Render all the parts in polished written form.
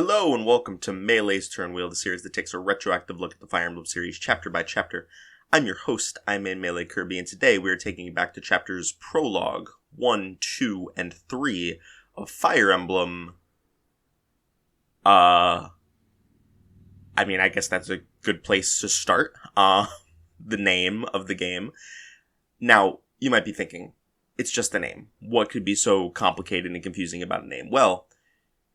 Hello and welcome to Melee's Turn Wheel, the series that takes a retroactive look at the Fire Emblem series chapter by chapter. I'm your host, I'm Melee Kirby, and today we are taking you back to chapters Prologue 1, 2, and 3 of Fire Emblem. I guess that's a good place to start. The name of the game. Now, you might be thinking, it's just a name. What could be so complicated and confusing about a name? Well,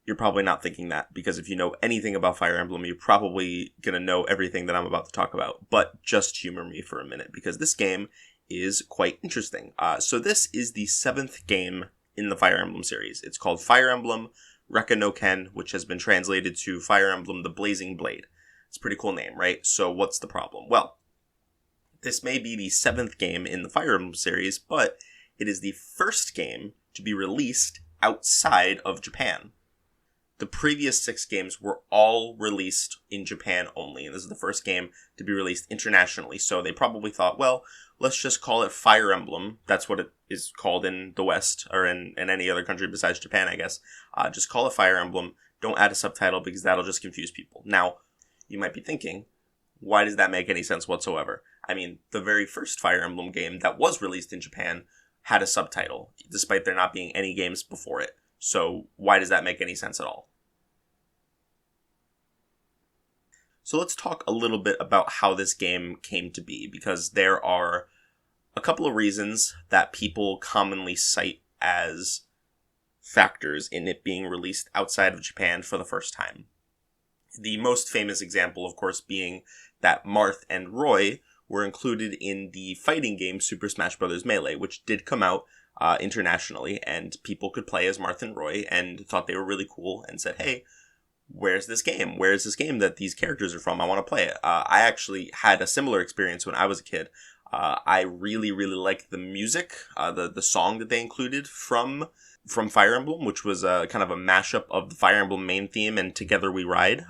you're probably not thinking that, because if you know anything about Fire Emblem, you're probably going to know everything that I'm about to talk about. But just humor me for a minute, because this game is quite interesting. So this is the 7th game in the Fire Emblem series. It's called Fire Emblem Rekka no Ken, which has been translated to Fire Emblem the Blazing Blade. It's a pretty cool name, right? So what's the problem? Well, this may be the 7th game in the Fire Emblem series, but it is the first game to be released outside of Japan. The previous 6 games were all released in Japan only, and this is the first game to be released internationally. So they probably thought, well, let's just call it Fire Emblem. That's what it is called in the West, or in any other country besides Japan, I guess. Just call it Fire Emblem. Don't add a subtitle, because that'll just confuse people. Now, you might be thinking, why does that make any sense whatsoever? I mean, the very first Fire Emblem game that was released in Japan had a subtitle, despite there not being any games before it. So why does that make any sense at all? So let's talk a little bit about how this game came to be, because there are a couple of reasons that people commonly cite as factors in it being released outside of Japan for the first time. The most famous example, of course, being that Marth and Roy were included in the fighting game Super Smash Bros. Melee, which did come out internationally, and people could play as Marth and Roy and thought they were really cool and said, hey, where's this game? Where's this game that these characters are from? I want to play it. I actually had a similar experience when I was a kid. I really, really liked the music, the song that they included from Fire Emblem, which was kind of a mashup of the Fire Emblem main theme and Together We Ride,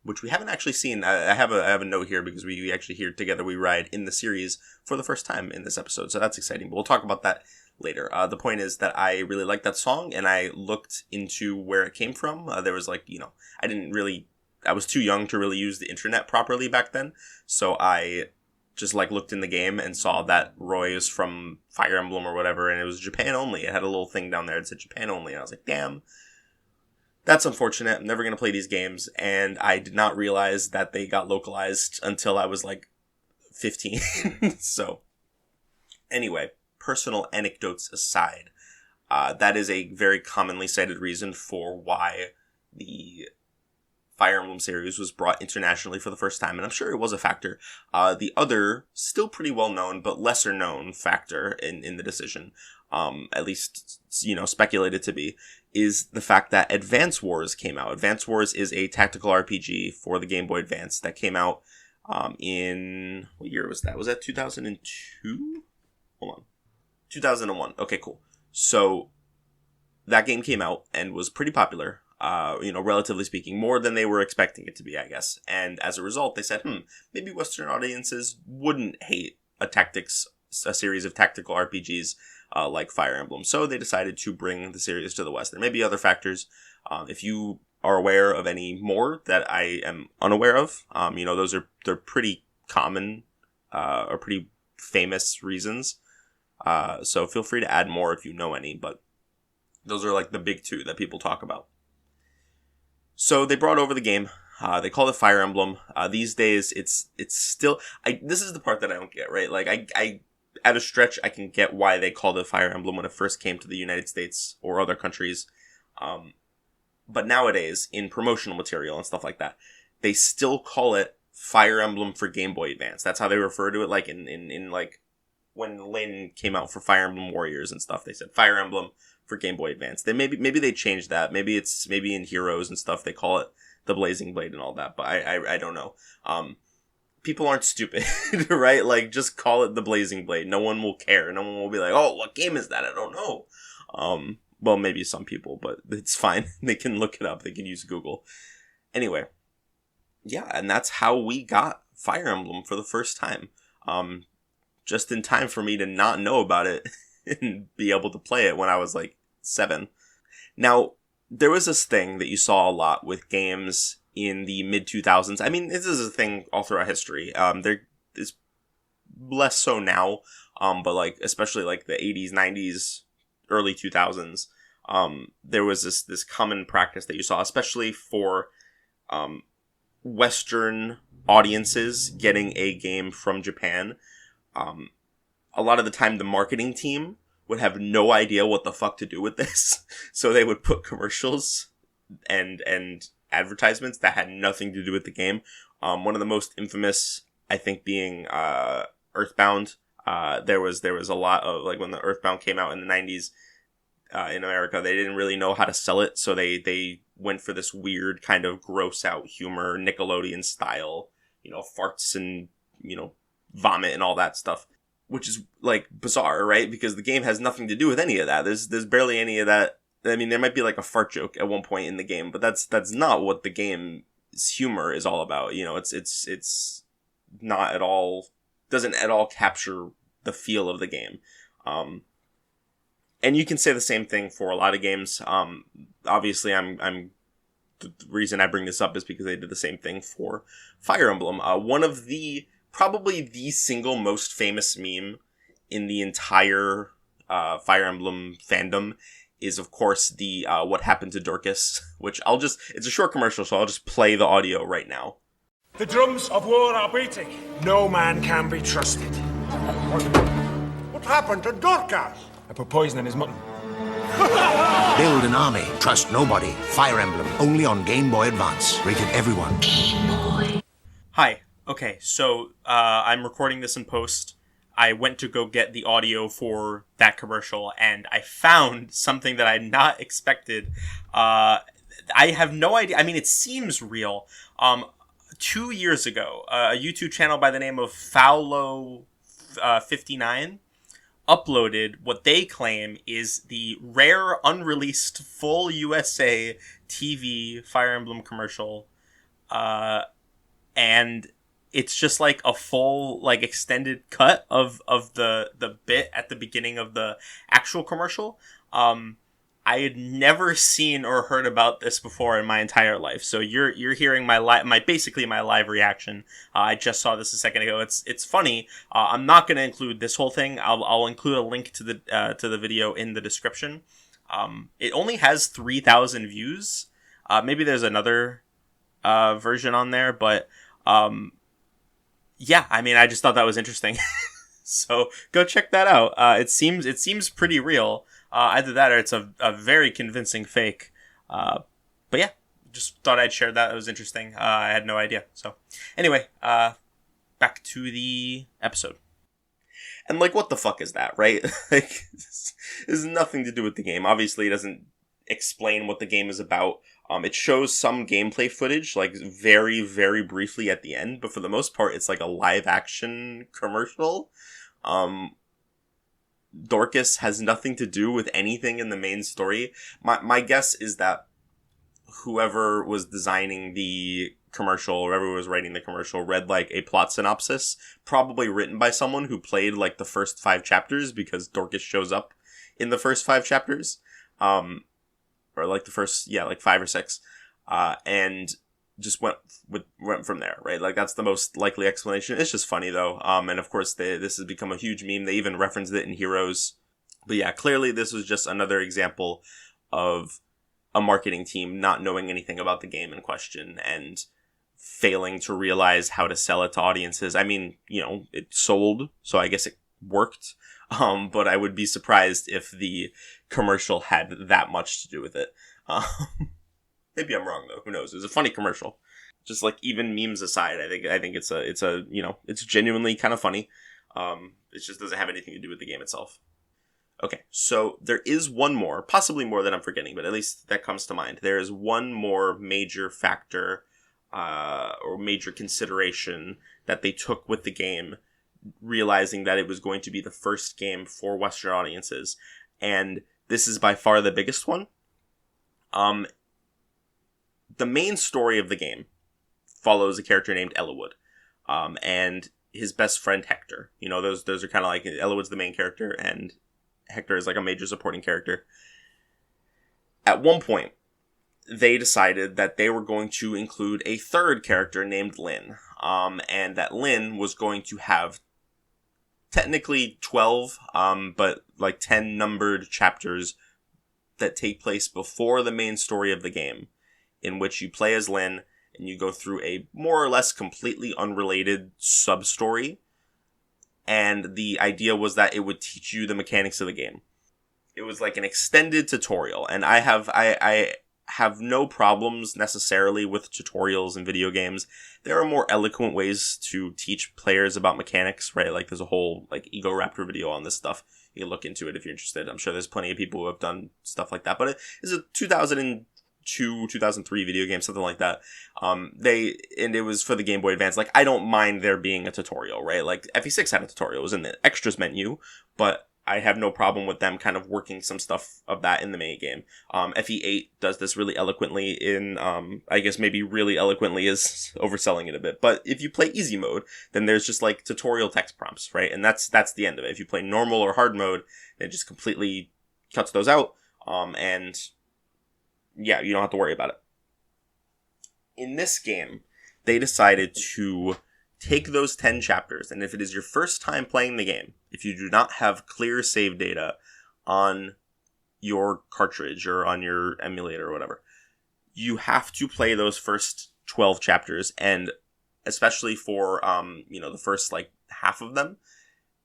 which we haven't actually seen. I have a note here because we actually hear Together We Ride in the series for the first time in this episode, so that's exciting. But we'll talk about that later. The point is that I really liked that song, and I looked into where it came from. There was I was too young to really use the internet properly back then, so I just looked in the game and saw that Roy is from Fire Emblem or whatever, and it was Japan only. It had a little thing down there that said Japan only, and I was like, damn, that's unfortunate. I'm never going to play these games, and I did not realize that they got localized until I was 15. So, anyway, personal anecdotes aside, that is a very commonly cited reason for why the Fire Emblem series was brought internationally for the first time, and I'm sure it was a factor. The other, still pretty well known, but lesser known factor in the decision, at least, speculated to be, is the fact that Advance Wars came out. Advance Wars is a tactical RPG for the Game Boy Advance that came out in, what year was that? Was that 2002? Hold on. 2001. Okay, cool. So that game came out and was pretty popular, relatively speaking, more than they were expecting it to be, I guess. And as a result, they said, maybe Western audiences wouldn't hate a series of tactical RPGs like Fire Emblem. So they decided to bring the series to the West. There may be other factors. If you are aware of any more that I am unaware of, they're pretty common or pretty famous reasons. So feel free to add more if you know any, but those are the big two that people talk about. So they brought over the game. They call it Fire Emblem. These days, it's still. This is the part that I don't get, right? I at a stretch, I can get why they called it Fire Emblem when it first came to the United States or other countries. But nowadays, in promotional material and stuff like that, they still call it Fire Emblem for Game Boy Advance. That's how they refer to it. In when Lane came out for Fire Emblem Warriors and stuff, they said Fire Emblem for Game Boy Advance. They maybe they changed that. Maybe in Heroes and stuff they call it the Blazing Blade and all that. But I don't know. People aren't stupid, right? Just call it the Blazing Blade. No one will care. No one will be like, oh, what game is that? I don't know. Well, maybe some people, but it's fine. They can look it up. They can use Google. Anyway, yeah, and that's how we got Fire Emblem for the first time. Just in time for me to not know about it and be able to play it when I was 7. Now, there was this thing that you saw a lot with games in the mid-2000s. I mean, this is a thing all throughout history. There is less so now, but like, especially like the 80s, 90s, early 2000s, there was this common practice that you saw, especially for Western audiences getting a game from Japan. A lot of the time, the marketing team would have no idea what the fuck to do with this. So they would put commercials and advertisements that had nothing to do with the game. One of the most infamous, I think, being Earthbound. There was a lot of, like, when the Earthbound came out in the 90s in America, they didn't really know how to sell it. So they went for this weird kind of gross out humor, Nickelodeon style, farts and, vomit and all that stuff. Which is, like, bizarre, right? Because the game has nothing to do with any of that. There's barely any of that. I mean, there might be, like, a fart joke at one point in the game, but that's not what the game's humor is all about. It's not at all, doesn't at all capture the feel of the game. And you can say the same thing for a lot of games. Obviously, the reason I bring this up is because they did the same thing for Fire Emblem. One of probably the single most famous meme in the entire Fire Emblem fandom is, of course, the What Happened to Dorcas, which it's a short commercial, so I'll just play the audio right now. The drums of war are beating. No man can be trusted. What happened to Dorcas? I put poison in his mutton. Build an army. Trust nobody. Fire Emblem. Only on Game Boy Advance. Rated everyone. Game Boy. Hi. Okay, so I'm recording this in post. I went to go get the audio for that commercial, and I found something that I had not expected. I have no idea. I mean, it seems real. 2 years ago, a YouTube channel by the name of Faulo59 uploaded what they claim is the rare, unreleased, full USA TV Fire Emblem commercial. And it's just like a full, like, extended cut of the bit at the beginning of the actual commercial. I had never seen or heard about this before in my entire life. So you're hearing basically my live reaction. I just saw this a second ago. It's funny. I'm not going to include this whole thing. I'll include a link to the video in the description. It only has 3,000 views. Maybe there's another version on there, but yeah, I mean, I just thought that was interesting. So go check that out. It seems pretty real. Either that or it's a very convincing fake. But yeah, just thought I'd share that. It was interesting. I had no idea. So anyway, back to the episode. And, like, what the fuck is that, right? Like, this has nothing to do with the game. Obviously, it doesn't explain what the game is about. It shows some gameplay footage, like, very, very briefly at the end, but for the most part, it's like a live-action commercial. Dorcas has nothing to do with anything in the main story. My guess is that whoever was designing the commercial, or whoever was writing the commercial, read, like, a plot synopsis, probably written by someone who played, like, the first 5 chapters, because Dorcas shows up in the first 5 chapters. Or like the first, 5 or 6, and just went from there, right? Like, that's the most likely explanation. It's just funny, though. And of course, this has become a huge meme. They even referenced it in Heroes. But yeah, clearly this was just another example of a marketing team not knowing anything about the game in question and failing to realize how to sell it to audiences. I mean, it sold, so I guess it worked. But I would be surprised if the commercial had that much to do with it. Maybe I'm wrong, though. Who knows? It was a funny commercial. Just, like, even memes aside, I think it's it's genuinely kind of funny. It just doesn't have anything to do with the game itself. Okay, so there is one more, possibly more that I'm forgetting, but at least that comes to mind. There is one more major factor, or major consideration that they took with the game, realizing that it was going to be the first game for Western audiences. And this is by far the biggest one. The main story of the game follows a character named Ellawood, and his best friend Hector. Those are kind of like, Ellawood's the main character, and Hector is like a major supporting character. At one point, they decided that they were going to include a third character named Lynn. And that Lynn was going to have technically 12, but like 10 numbered chapters that take place before the main story of the game, in which you play as Lynn and you go through a more or less completely unrelated sub-story. And the idea was that it would teach you the mechanics of the game. It was like an extended tutorial, and I have no problems necessarily with tutorials in video games. There are more eloquent ways to teach players about mechanics, right? Like there's a whole like Ego Raptor video on this stuff. You can look into it if you're interested. I'm sure there's plenty of people who have done stuff like that, but it is a 2002, 2003 video game, something like that. And it was for the Game Boy Advance. Like, I don't mind there being a tutorial, right? Like FE6 had a tutorial. It was in the extras menu, but I have no problem with them kind of working some stuff of that in the main game. FE8 does this really eloquently in, I guess maybe really eloquently is overselling it a bit. But if you play easy mode, then there's just like tutorial text prompts, right? And that's the end of it. If you play normal or hard mode, it just completely cuts those out. And yeah, you don't have to worry about it. In this game, they decided to take those 10 chapters, and if it is your first time playing the game, if you do not have clear save data on your cartridge or on your emulator or whatever, you have to play those first 12 chapters, and especially for, the first, like, half of them,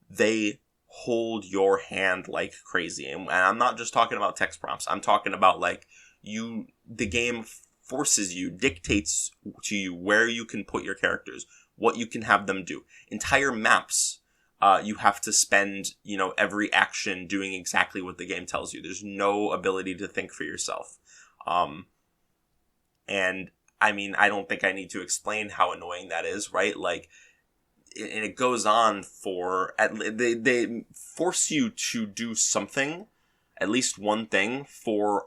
they hold your hand like crazy. And I'm not just talking about text prompts. I'm talking about, like, the game forces you, dictates to you where you can put your characters, what you can have them do. Entire maps, you have to spend, every action doing exactly what the game tells you. There's no ability to think for yourself. And I mean, I don't think I need to explain how annoying that is, right? Like, and it goes on they force you to do something, at least one thing, for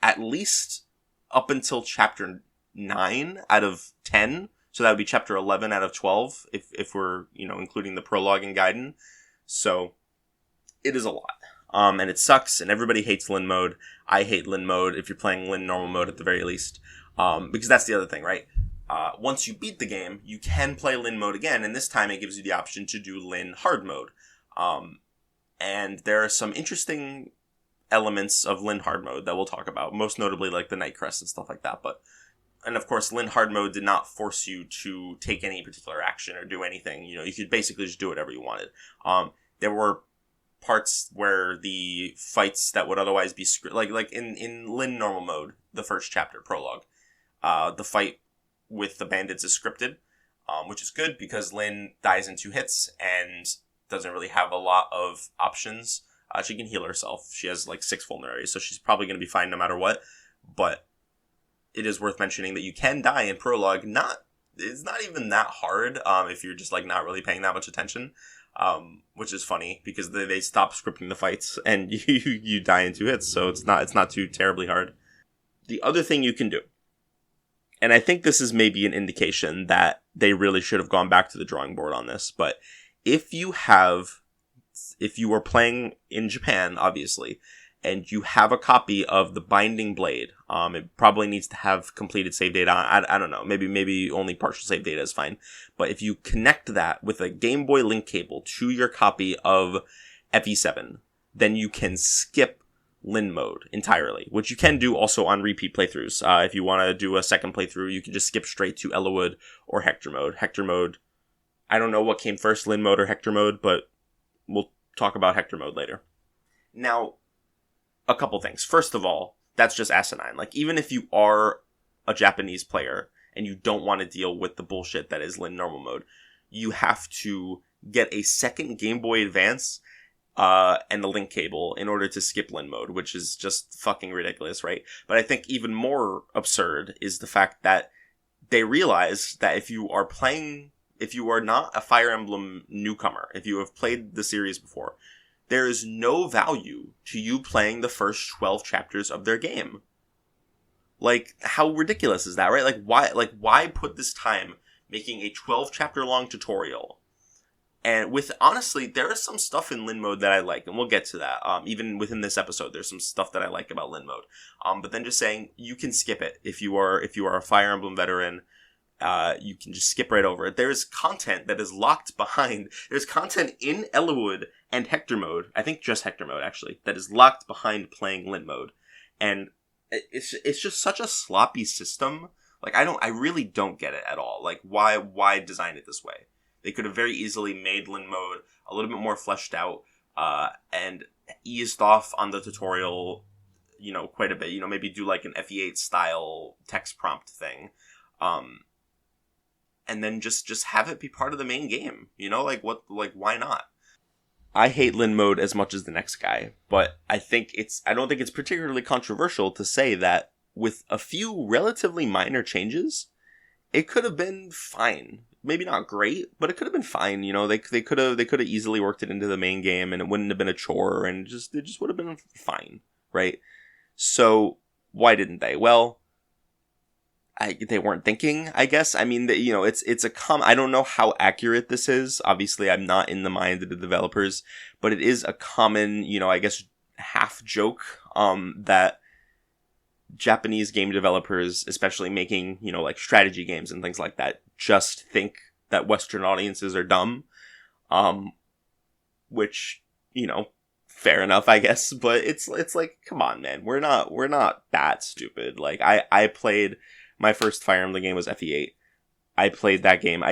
at least up until chapter 9 out of 10. So that would be chapter 11 out of 12 if we're, including the prologue and Gaiden. So it is a lot. And it sucks, and everybody hates Lynn mode. I hate Lynn mode if you're playing Lynn normal mode at the very least. Because that's the other thing, right? Once you beat the game, you can play Lynn mode again, and this time it gives you the option to do Lynn hard mode. And there are some interesting elements of Lynn hard mode that we'll talk about, most notably like the Night Crest and stuff like that, and of course, Lynn hard mode did not force you to take any particular action or do anything. You could basically just do whatever you wanted. There were parts where the fights that would otherwise be like in Lynn normal mode, the first chapter prologue, the fight with the bandits is scripted, which is good because Lynn dies in 2 hits and doesn't really have a lot of options. She can heal herself. She has like 6 vulneraries, so she's probably going to be fine no matter what. But it is worth mentioning that you can die in prologue. It's not even that hard if you're just like not really paying that much attention, which is funny because they stop scripting the fights and you die in 2 hits, so it's not too terribly hard. The other thing you can do, and I think this is maybe an indication that they really should have gone back to the drawing board on this, but if you are playing in Japan, obviously, and you have a copy of the Binding Blade, it probably needs to have completed save data. I don't know. Maybe only partial save data is fine. But if you connect that with a Game Boy link cable to your copy of FE7, then you can skip Lynn mode entirely, which you can do also on repeat playthroughs. If you want to do a second playthrough, you can just skip straight to Ellawood or Hector mode. Hector mode, I don't know what came first, Lynn mode or Hector mode, but we'll talk about Hector mode later. Now, a couple things. First of all, that's just asinine. Like, even if you are a Japanese player and you don't want to deal with the bullshit that is Lynn normal mode, you have to get a second Game Boy Advance and the link cable in order to skip Lynn mode, which is just fucking ridiculous, right? But I think even more absurd is the fact that they realize that if you are not a Fire Emblem newcomer, if you have played the series before, there is no value to you playing the first 12 chapters of their game. Like, how ridiculous is that, right? Why put this time making a 12 chapter long tutorial And honestly, there is some stuff in Lin mode that I like, and we'll get to that. Even within this episode, there's some stuff that I like about Lin mode. But then just saying, you can skip it if you are a Fire Emblem veteran. You can just skip right over it. There's content that is locked behind. There's content in Ellawood and Hector mode. I think just Hector mode actually, that is locked behind playing Lin mode, and it's just such a sloppy system. Like I really don't get it at all. Like why design it this way? They could have very easily made Lin mode a little bit more fleshed out, and eased off on the tutorial, quite a bit. Maybe do like an FE8 style text prompt thing, and then just have it be part of the main game. Why not? I hate Lin mode as much as the next guy, but I don't think it's particularly controversial to say that with a few relatively minor changes, it could have been fine. Maybe not great, but it could have been fine. They could have easily worked it into the main game, and it wouldn't have been a chore, and it just would have been fine, right? So why didn't they? Well, they weren't thinking, I guess. I mean, it's I don't know how accurate this is. Obviously, I'm not in the mind of the developers, but it is a common, I guess, half joke that Japanese game developers, especially making, like strategy games and things like that, just think that Western audiences are dumb. Which, fair enough, I guess, but it's like, come on, man, we're not that stupid. Like, I played my first Fire Emblem game was FE8. I played that game.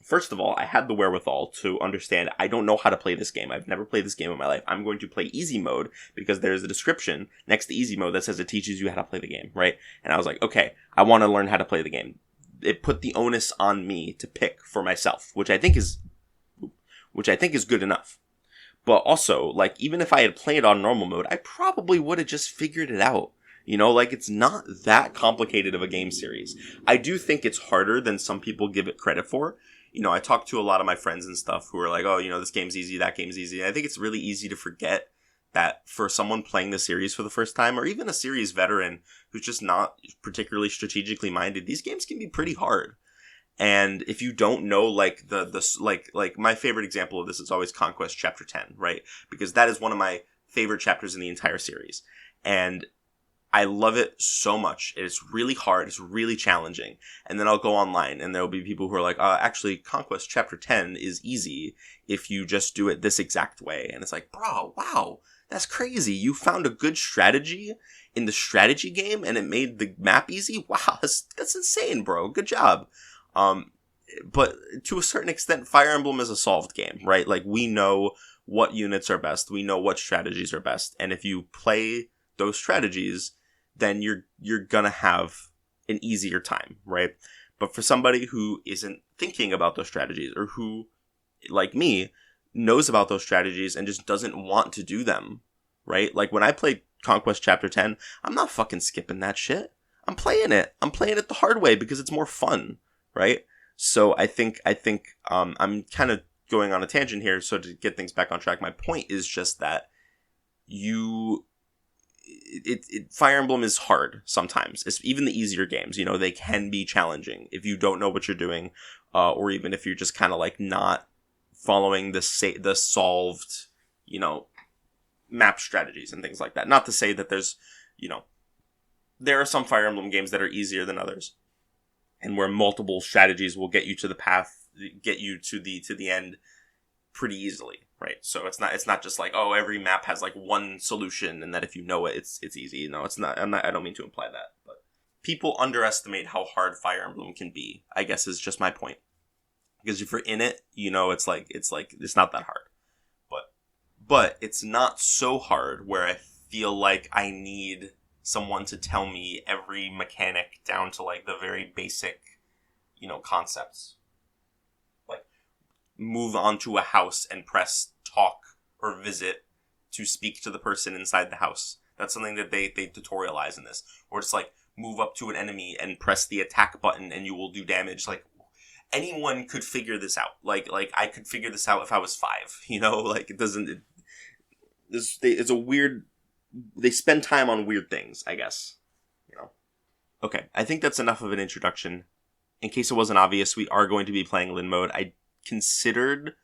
First of all, I had the wherewithal to understand, I don't know how to play this game. I've never played this game in my life. I'm going to play easy mode because there's a description next to easy mode that says it teaches you how to play the game, right? And I was like, okay, I want to learn how to play the game. It put the onus on me to pick for myself, which I think is good enough. But also, like, even if I had played on normal mode, I probably would have just figured it out. It's not that complicated of a game series. I do think it's harder than some people give it credit for. I talk to a lot of my friends and stuff who are like, oh, this game's easy, that game's easy. And I think it's really easy to forget that for someone playing the series for the first time, or even a series veteran who's just not particularly strategically minded, these games can be pretty hard. And if you don't know, like, like my favorite example of this is always Conquest Chapter 10, right? Because that is one of my favorite chapters in the entire series. And I love it so much. It's really hard. It's really challenging. And then I'll go online and there'll be people who are like, actually, Conquest Chapter 10 is easy if you just do it this exact way. And it's like, bro, wow, that's crazy. You found a good strategy in the strategy game and it made the map easy? Wow, that's insane, bro. Good job. But to a certain extent, Fire Emblem is a solved game, right? Like, we know what units are best. We know what strategies are best. And if you play those strategies, then you're gonna have an easier time, right? But for somebody who isn't thinking about those strategies, or who, like me, knows about those strategies and just doesn't want to do them, right? Like, when I played Conquest Chapter 10, I'm not fucking skipping that shit. I'm playing it the hard way because it's more fun, right? So I think I'm kind of going on a tangent here, so to get things back on track, my point is just that Fire Emblem is hard sometimes. It's even the easier games, they can be challenging if you don't know what you're doing, or even if you're just kind of like not following the solved, map strategies and things like that. Not to say that there's, there are some Fire Emblem games that are easier than others, and where multiple strategies will get you to the path, get you to the end pretty easily. Right, so it's not just like, oh, every map has like one solution, and that if you know it, it's easy. No, it's not. I don't mean to imply that, but people underestimate how hard Fire Emblem can be, I guess, is just my point. Because if you're in it, it's not that hard, but it's not so hard where I feel like I need someone to tell me every mechanic down to like the very basic, concepts. Move onto a house and press talk or visit to speak to the person inside the house. That's something that they tutorialize in this. Or just like move up to an enemy and press the attack button and you will do damage. Like, anyone could figure this out. Like I could figure this out if I was 5. Like, it's a weird. They spend time on weird things, I guess. Okay, I think that's enough of an introduction. In case it wasn't obvious, we are going to be playing Lin mode. I considered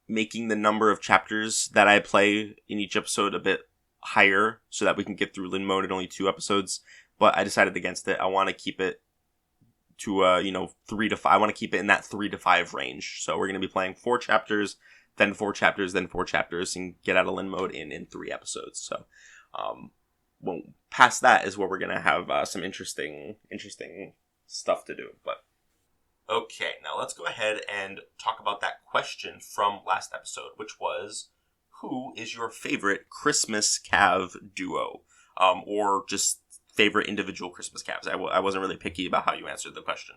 making the number of chapters that I play in each episode a bit higher so that we can get through Lin mode in only 2 episodes, but I decided against it. I want to keep it to 3 to 5. I want to keep it in that 3 to 5 range. So we're going to be playing 4 chapters, then 4 chapters, then 4 chapters, and get out of Lin mode in 3 episodes. So well, past that is where we're going to have some interesting stuff to do. But okay, now let's go ahead and talk about that question from last episode, which was, who is your favorite Christmas Cav duo? Or just favorite individual Christmas Cavs? I wasn't really picky about how you answered the question.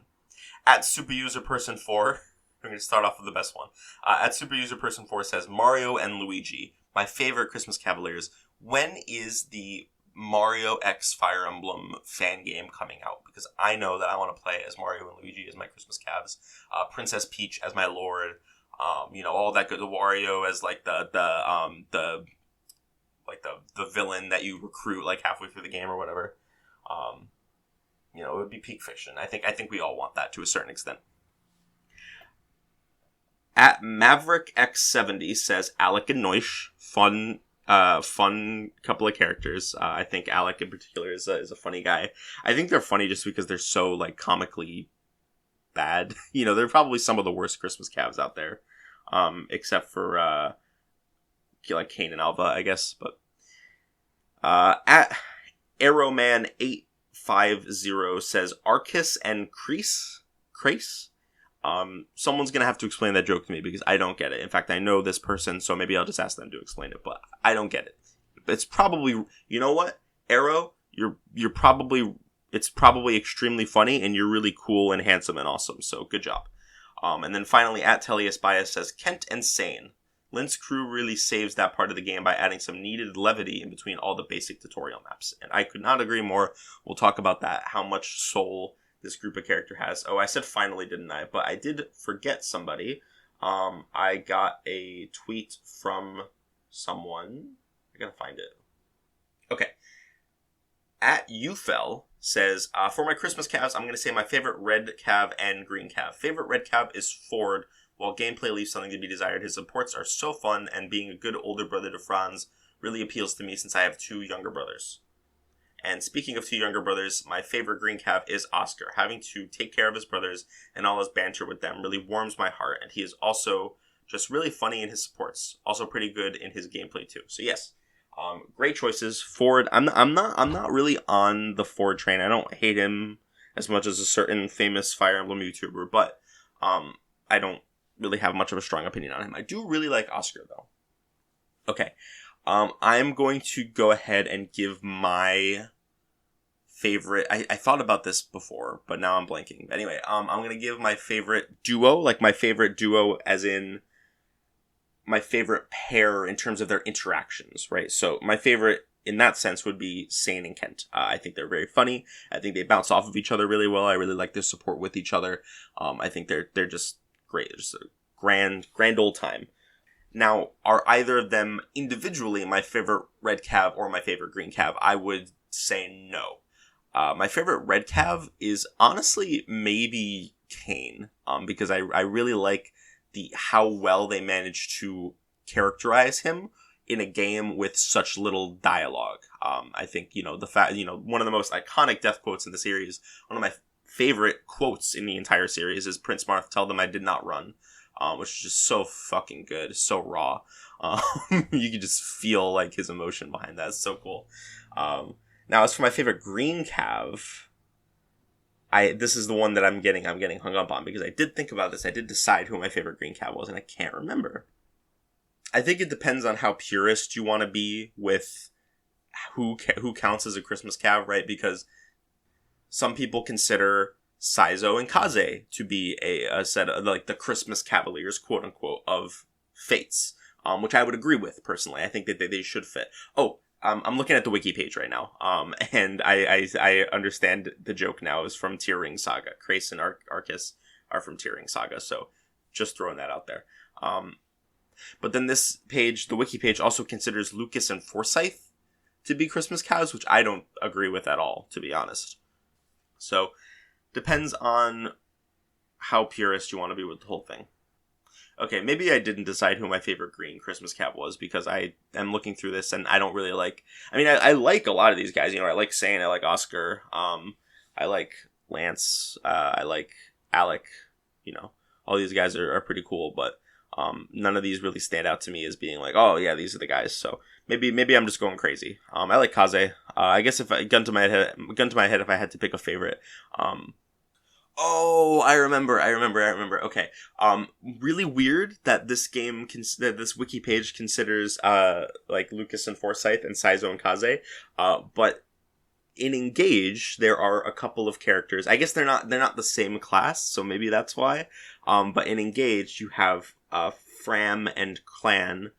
At SuperUserPerson4, I'm going to start off with the best one. At SuperUserPerson4 says, Mario and Luigi, my favorite Christmas Cavaliers. When is the Mario X Fire Emblem fan game coming out? Because I know that I want to play as Mario and Luigi as my Christmas Cavs, Princess Peach as my Lord, all that good, Wario as like the villain that you recruit like halfway through the game or whatever. It would be peak fiction. I think we all want that to a certain extent. At Maverick X70 says Alec and Noish, fun couple of characters. I think Alec in particular is a funny guy. I think they're funny just because they're so like comically bad. They're probably some of the worst Christmas Cavs out there, except for like Kane and Alva, I guess. But at Arrowman850 says Arcus and Crease. Someone's gonna have to explain that joke to me because I don't get it. In fact, I know this person, so maybe I'll just ask them to explain it, but I don't get it. It's probably, you know what, Arrow, it's probably extremely funny, and you're really cool and handsome and awesome, so good job. And then finally, at Tellius Bias says Kent and Sane. Lin's crew really saves that part of the game by adding some needed levity in between all the basic tutorial maps. And I could not agree more. We'll talk about that, how much soul this group of character has. Oh, I said finally, didn't I? But I did forget somebody. I got a tweet from someone. I gotta find it. Okay. At Ufel says, for my Christmas Cavs, I'm going to say my favorite red Cav and green Cav. Favorite red Cav is Ford. While gameplay leaves something to be desired, his supports are so fun, and being a good older brother to Franz really appeals to me since I have 2 younger brothers. And speaking of 2 younger brothers, my favorite green Cav is Oscar. Having to take care of his brothers and all his banter with them really warms my heart, and he is also just really funny in his supports. Also pretty good in his gameplay too. So yes, great choices. Ford, I'm not really on the Ford train. I don't hate him as much as a certain famous Fire Emblem YouTuber, but I don't really have much of a strong opinion on him. I do really like Oscar though. Okay. I'm going to go ahead and give my favorite. I thought about this before, but now I'm blanking. Anyway, I'm going to give my favorite duo, like my favorite duo as in my favorite pair in terms of their interactions, right? So my favorite in that sense would be Sane and Kent. I think they're very funny. I think they bounce off of each other really well. I really like their support with each other. I think they're just great. It's a grand old time. Now, are either of them individually my favorite red Cav or my favorite green Cav? I would say no. My favorite red Cav is honestly maybe Kane, because I really like how well they managed to characterize him in a game with such little dialogue. I think, the fact, one of the most iconic death quotes in the series, one of my favorite quotes in the entire series is Prince Marth, tell them I did not run, which is just so fucking good, so raw. You can just feel like his emotion behind that. It's so cool. Now, as for my favorite green Cav, this is the one that I'm getting hung up on because I did think about this. I did decide who my favorite green Cav was, and I can't remember. I think it depends on how purist you want to be with who counts as a Christmas Cav, right? Because some people consider Saizo and Kaze to be a set of like the Christmas Cavaliers, quote unquote, of fates, which I would agree with personally. I think that they should fit. Oh, I'm looking at the wiki page right now, and I understand the joke now is from Tearing Saga. Krace and Arcus are from Tearing Saga, so just throwing that out there. But then this page, the wiki page, also considers Lucas and Forsyth to be Christmas Cavs, which I don't agree with at all, to be honest. So, depends on how purist you want to be with the whole thing. Okay, maybe I didn't decide who my favorite green Christmas Cav was because I am looking through this and I don't really like... I mean, I like a lot of these guys. You know, I like Sane, I like Oscar, I like Lance, I like Alec, you know. All these guys are pretty cool, but none of these really stand out to me as being like, oh yeah, these are the guys. So maybe I'm just going crazy. I like Kaze. I guess if I gun to my head if I had to pick a favorite. Oh, I remember. Okay. Really weird that this game that this wiki page considers like Lucas and Forsyth and Saizo and Kaze. But in Engage, there are a couple of characters. I guess they're not the same class, so maybe that's why. But in Engage, you have Fram and Clan,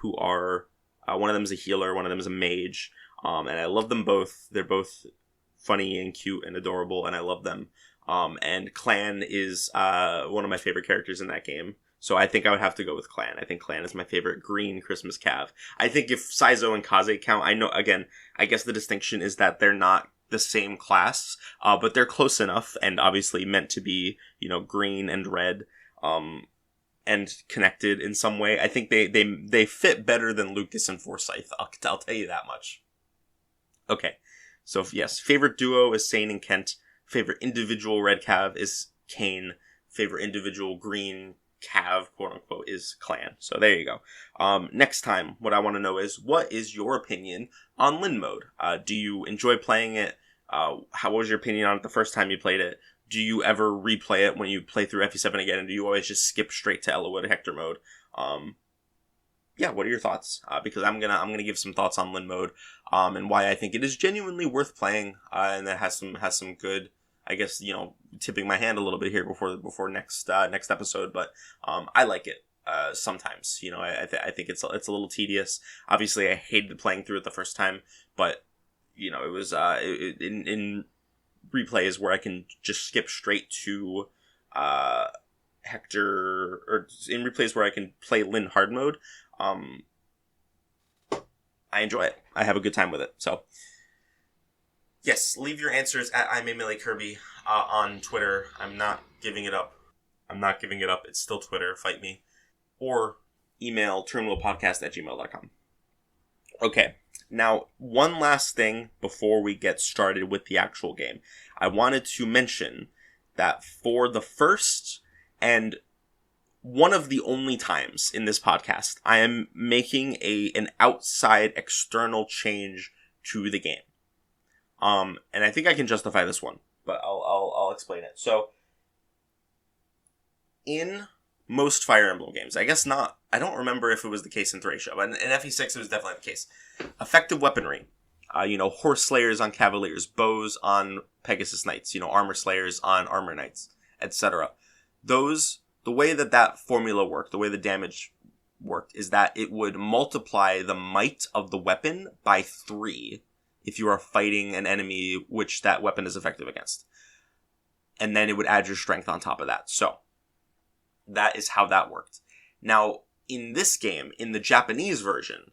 who are one of them is a healer, one of them is a mage, and I love them both. They're both funny and cute and adorable, and I love them. And Clan is one of my favorite characters in that game. So I think I would have to go with Clan. I think Clan is my favorite green Christmas Cav. I think if Saizo and Kaze count, I guess the distinction is that they're not the same class, but they're close enough and obviously meant to be, you know, green and red, and connected in some way. I think they fit better than Lucas and Forsyth. I'll tell you that much. Okay. So yes, favorite duo is Sane and Kent. Favorite individual red Cav is Kane. Favorite individual green Cav, quote unquote, is Clan. So there you go. Next time, what I want to know is, what is your opinion on Lin mode? Do you enjoy playing it? How was your opinion on it the first time you played it? Do you ever replay it when you play through FE7 again? And do you always just skip straight to Elowood Hector mode? Yeah, what are your thoughts? Because I'm gonna give some thoughts on Lin mode, and why I think it is genuinely worth playing, and that has some good, I guess, you know, tipping my hand a little bit here before next episode, but I like it sometimes. You know, I think it's a little tedious. Obviously, I hated playing through it the first time, but you know, it was in replays where I can just skip straight to Hector, or in replays where I can play Lin hard mode. I enjoy it. I have a good time with it. So. Yes, leave your answers at I'mAMeleeKirby on Twitter. I'm not giving it up. It's still Twitter. Fight me. Or email terminalpodcast@gmail.com. Okay, now one last thing before we get started with the actual game. I wanted to mention that for the first and one of the only times in this podcast, I am making an outside external change to the game. And I think I can justify this one, but I'll explain it. So, in most Fire Emblem games, I guess not, I don't remember if it was the case in Thracia, but in FE6 it was definitely the case. Effective weaponry, you know, horse slayers on cavaliers, bows on Pegasus knights, you know, armor slayers on armor knights, etc. The way that formula worked, the way the damage worked, is that it would multiply the might of the weapon by 3 if you are fighting an enemy which that weapon is effective against. And then it would add your strength on top of that. So, that is how that worked. Now, in this game, in the Japanese version,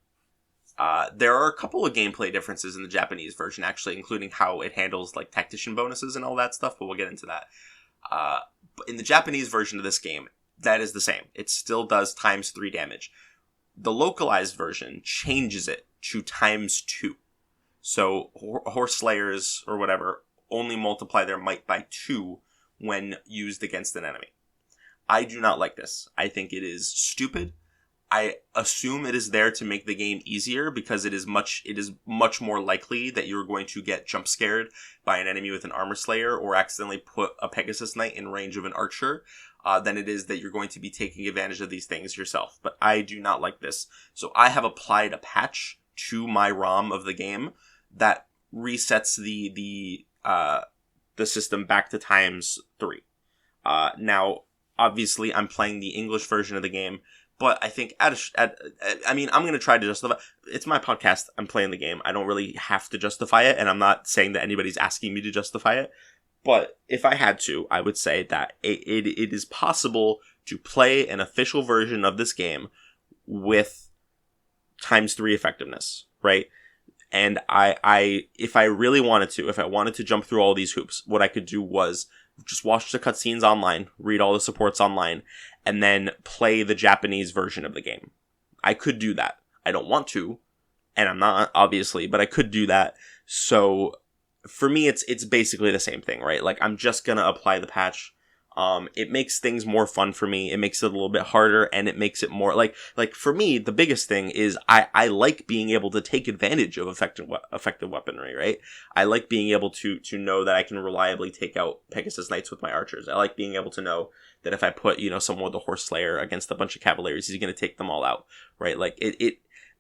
there are a couple of gameplay differences in the Japanese version, actually, including how it handles, like, tactician bonuses and all that stuff, but we'll get into that. But in the Japanese version of this game, that is the same. It still does times 3 damage. The localized version changes it to times 2. So, horse slayers, or whatever, only multiply their might by 2 when used against an enemy. I do not like this. I think it is stupid. I assume it is there to make the game easier because it is much more likely that you're going to get jump scared by an enemy with an armor slayer or accidentally put a Pegasus Knight in range of an archer than it is that you're going to be taking advantage of these things yourself. But I do not like this. So I have applied a patch to my ROM of the game that resets the system back to times 3. Now, obviously, I'm playing the English version of the game, but I think I'm going to try to justify. It's my podcast. I'm playing the game. I don't really have to justify it, and I'm not saying that anybody's asking me to justify it. But if I had to, I would say that it is possible to play an official version of this game with times 3 effectiveness, right? And if I really wanted to, if I wanted to jump through all these hoops, what I could do was just watch the cutscenes online, read all the supports online, and then play the Japanese version of the game. I could do that. I don't want to, and I'm not, obviously, but I could do that. So for me, it's basically the same thing, right? Like, I'm just gonna apply the patch. It makes things more fun for me. It makes it a little bit harder, and it makes it more like for me, the biggest thing is I like being able to take advantage of effective weaponry, right? I like being able to know that I can reliably take out Pegasus Knights with my archers. I like being able to know that if I put, someone with a Horse Slayer against a bunch of Cavaliers, he's going to take them all out, right? Like,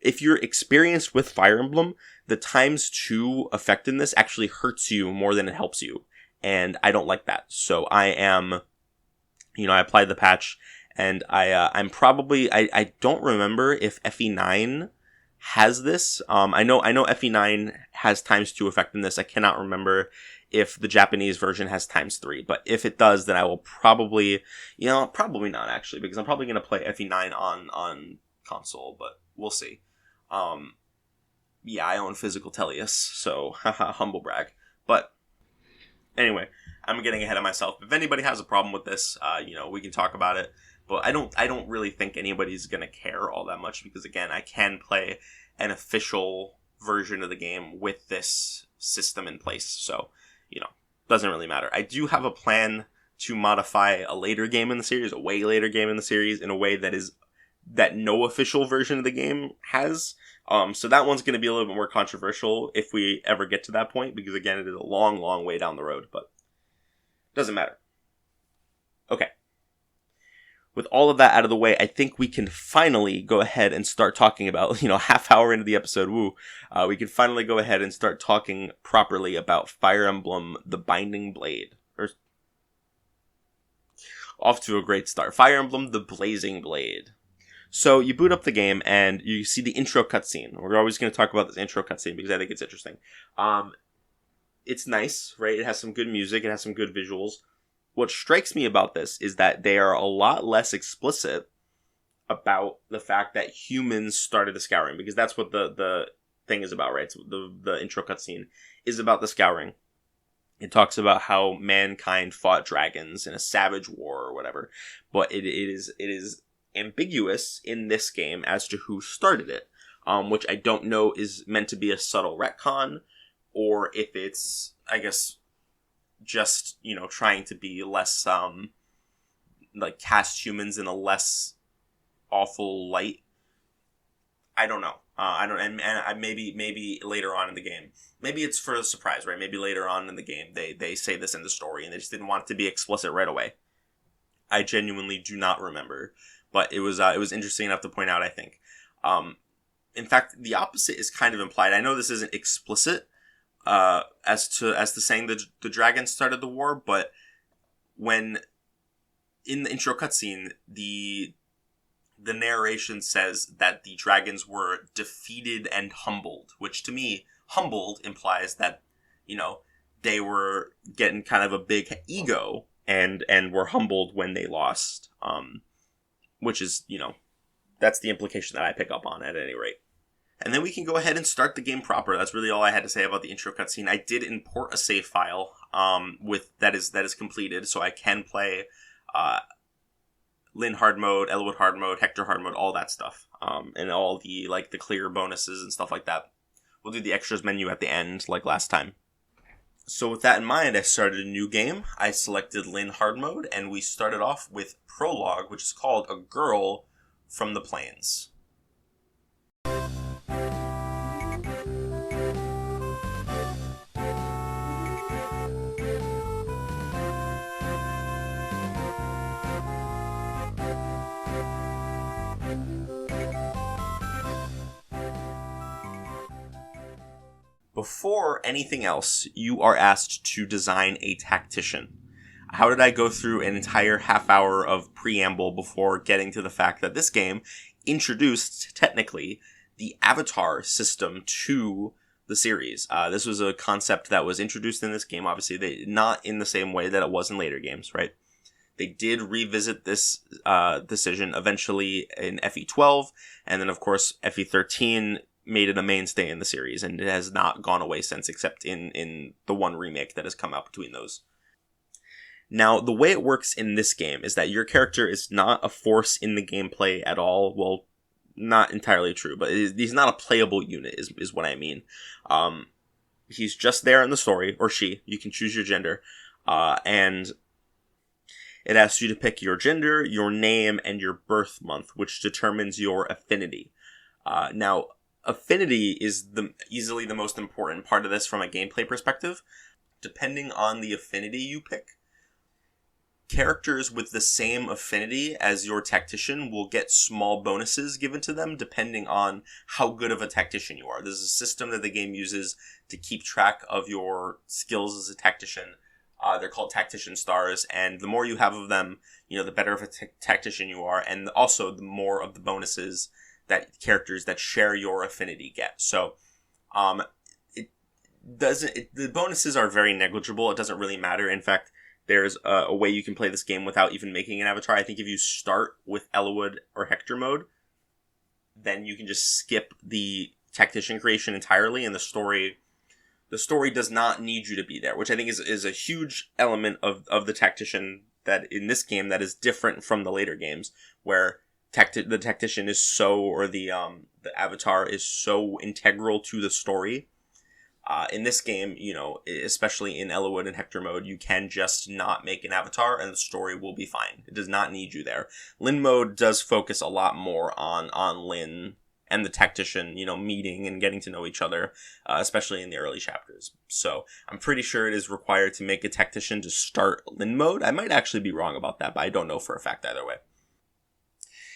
if you're experienced with Fire Emblem, the ×2 effect in this actually hurts you more than it helps you. And I don't like that. So I am, I applied the patch, and I'm probably, I don't remember if FE9 has this. I know FE9 has ×2 effect in this. I cannot remember if the Japanese version has ×3, but if it does, then I will probably, probably not actually, because I'm probably going to play FE9 on console, but we'll see. Yeah, I own physical Tellius, so humble brag. But anyway, I'm getting ahead of myself. If anybody has a problem with this, we can talk about it. But I don't really think anybody's gonna care all that much, because again, I can play an official version of the game with this system in place. So, doesn't really matter. I do have a plan to modify a later game in the series, a way later game in the series, in a way that no official version of the game has. So that one's going to be a little bit more controversial if we ever get to that point, because again, it is a long, long way down the road, but doesn't matter. Okay. With all of that out of the way, I think we can finally go ahead and start talking about, half hour into the episode, we can finally go ahead and start talking properly about Fire Emblem, The Binding Blade. Off to a great start. Fire Emblem, The Blazing Blade. So you boot up the game and you see the intro cutscene. We're always going to talk about this intro cutscene because I think it's interesting. It's nice, right? It has some good music. It has some good visuals. What strikes me about this is that they are a lot less explicit about the fact that humans started the Scouring, because that's what the thing is about, right? So the intro cutscene is about the Scouring. It talks about how mankind fought dragons in a savage war or whatever, but it is ambiguous in this game as to who started it, which I don't know is meant to be a subtle retcon, or if it's, I guess, just, trying to be less, cast humans in a less awful light. I don't know. And maybe later on in the game, maybe it's for a surprise, right? Maybe later on in the game, they say this in the story, and they just didn't want it to be explicit right away. I genuinely do not remember. But it was interesting enough to point out, I think. In fact, the opposite is kind of implied. I know this isn't explicit as to saying the dragons started the war, but when in the intro cutscene, the narration says that the dragons were defeated and humbled, which to me, humbled implies that, they were getting kind of a big ego and were humbled when they lost. Which is, that's the implication that I pick up on at any rate. And then we can go ahead and start the game proper. That's really all I had to say about the intro cutscene. I did import a save file that is completed, so I can play Lynn hard mode, Elwood hard mode, Hector hard mode, all that stuff. And all the clear bonuses and stuff like that. We'll do the extras menu at the end, like last time. So with that in mind, I started a new game. I selected Lynn hard mode, and we started off with prologue, which is called A Girl from the Plains. Before anything else, you are asked to design a tactician. How did I go through an entire half hour of preamble before getting to the fact that this game introduced, technically, the avatar system to the series? This was a concept that was introduced in this game, obviously, not in the same way that it was in later games, right? They did revisit this decision eventually in FE12, and then, of course, FE13 made it a mainstay in the series, and it has not gone away since, except in the one remake that has come out between those. Now, the way it works in this game is that your character is not a force in the gameplay at all. Well, not entirely true, but he's not a playable unit is what I mean. He's just there in the story, or she. You can choose your gender. And it asks you to pick your gender, your name, and your birth month, which determines your affinity. Now, affinity is easily the most important part of this from a gameplay perspective. Depending on the affinity you pick, characters with the same affinity as your tactician will get small bonuses given to them depending on how good of a tactician you are. There's a system that the game uses to keep track of your skills as a tactician. They're called tactician stars, and the more you have of them, the better of a tactician you are, and also the more of the bonuses that characters that share your affinity get. So, the bonuses are very negligible. It doesn't really matter. In fact, there's a way you can play this game without even making an avatar. I think if you start with Eliwood or Hector mode, then you can just skip the tactician creation entirely, and the story does not need you to be there, which I think is a huge element of the tactician that in this game that is different from the later games, where the tactician is the avatar is so integral to the story. In this game, especially in Eliwood and Hector mode, you can just not make an avatar and the story will be fine. It does not need you there. Lyn mode does focus a lot more on Lyn and the tactician, meeting and getting to know each other, especially in the early chapters. So I'm pretty sure it is required to make a tactician to start Lyn mode. I might actually be wrong about that, but I don't know for a fact either way.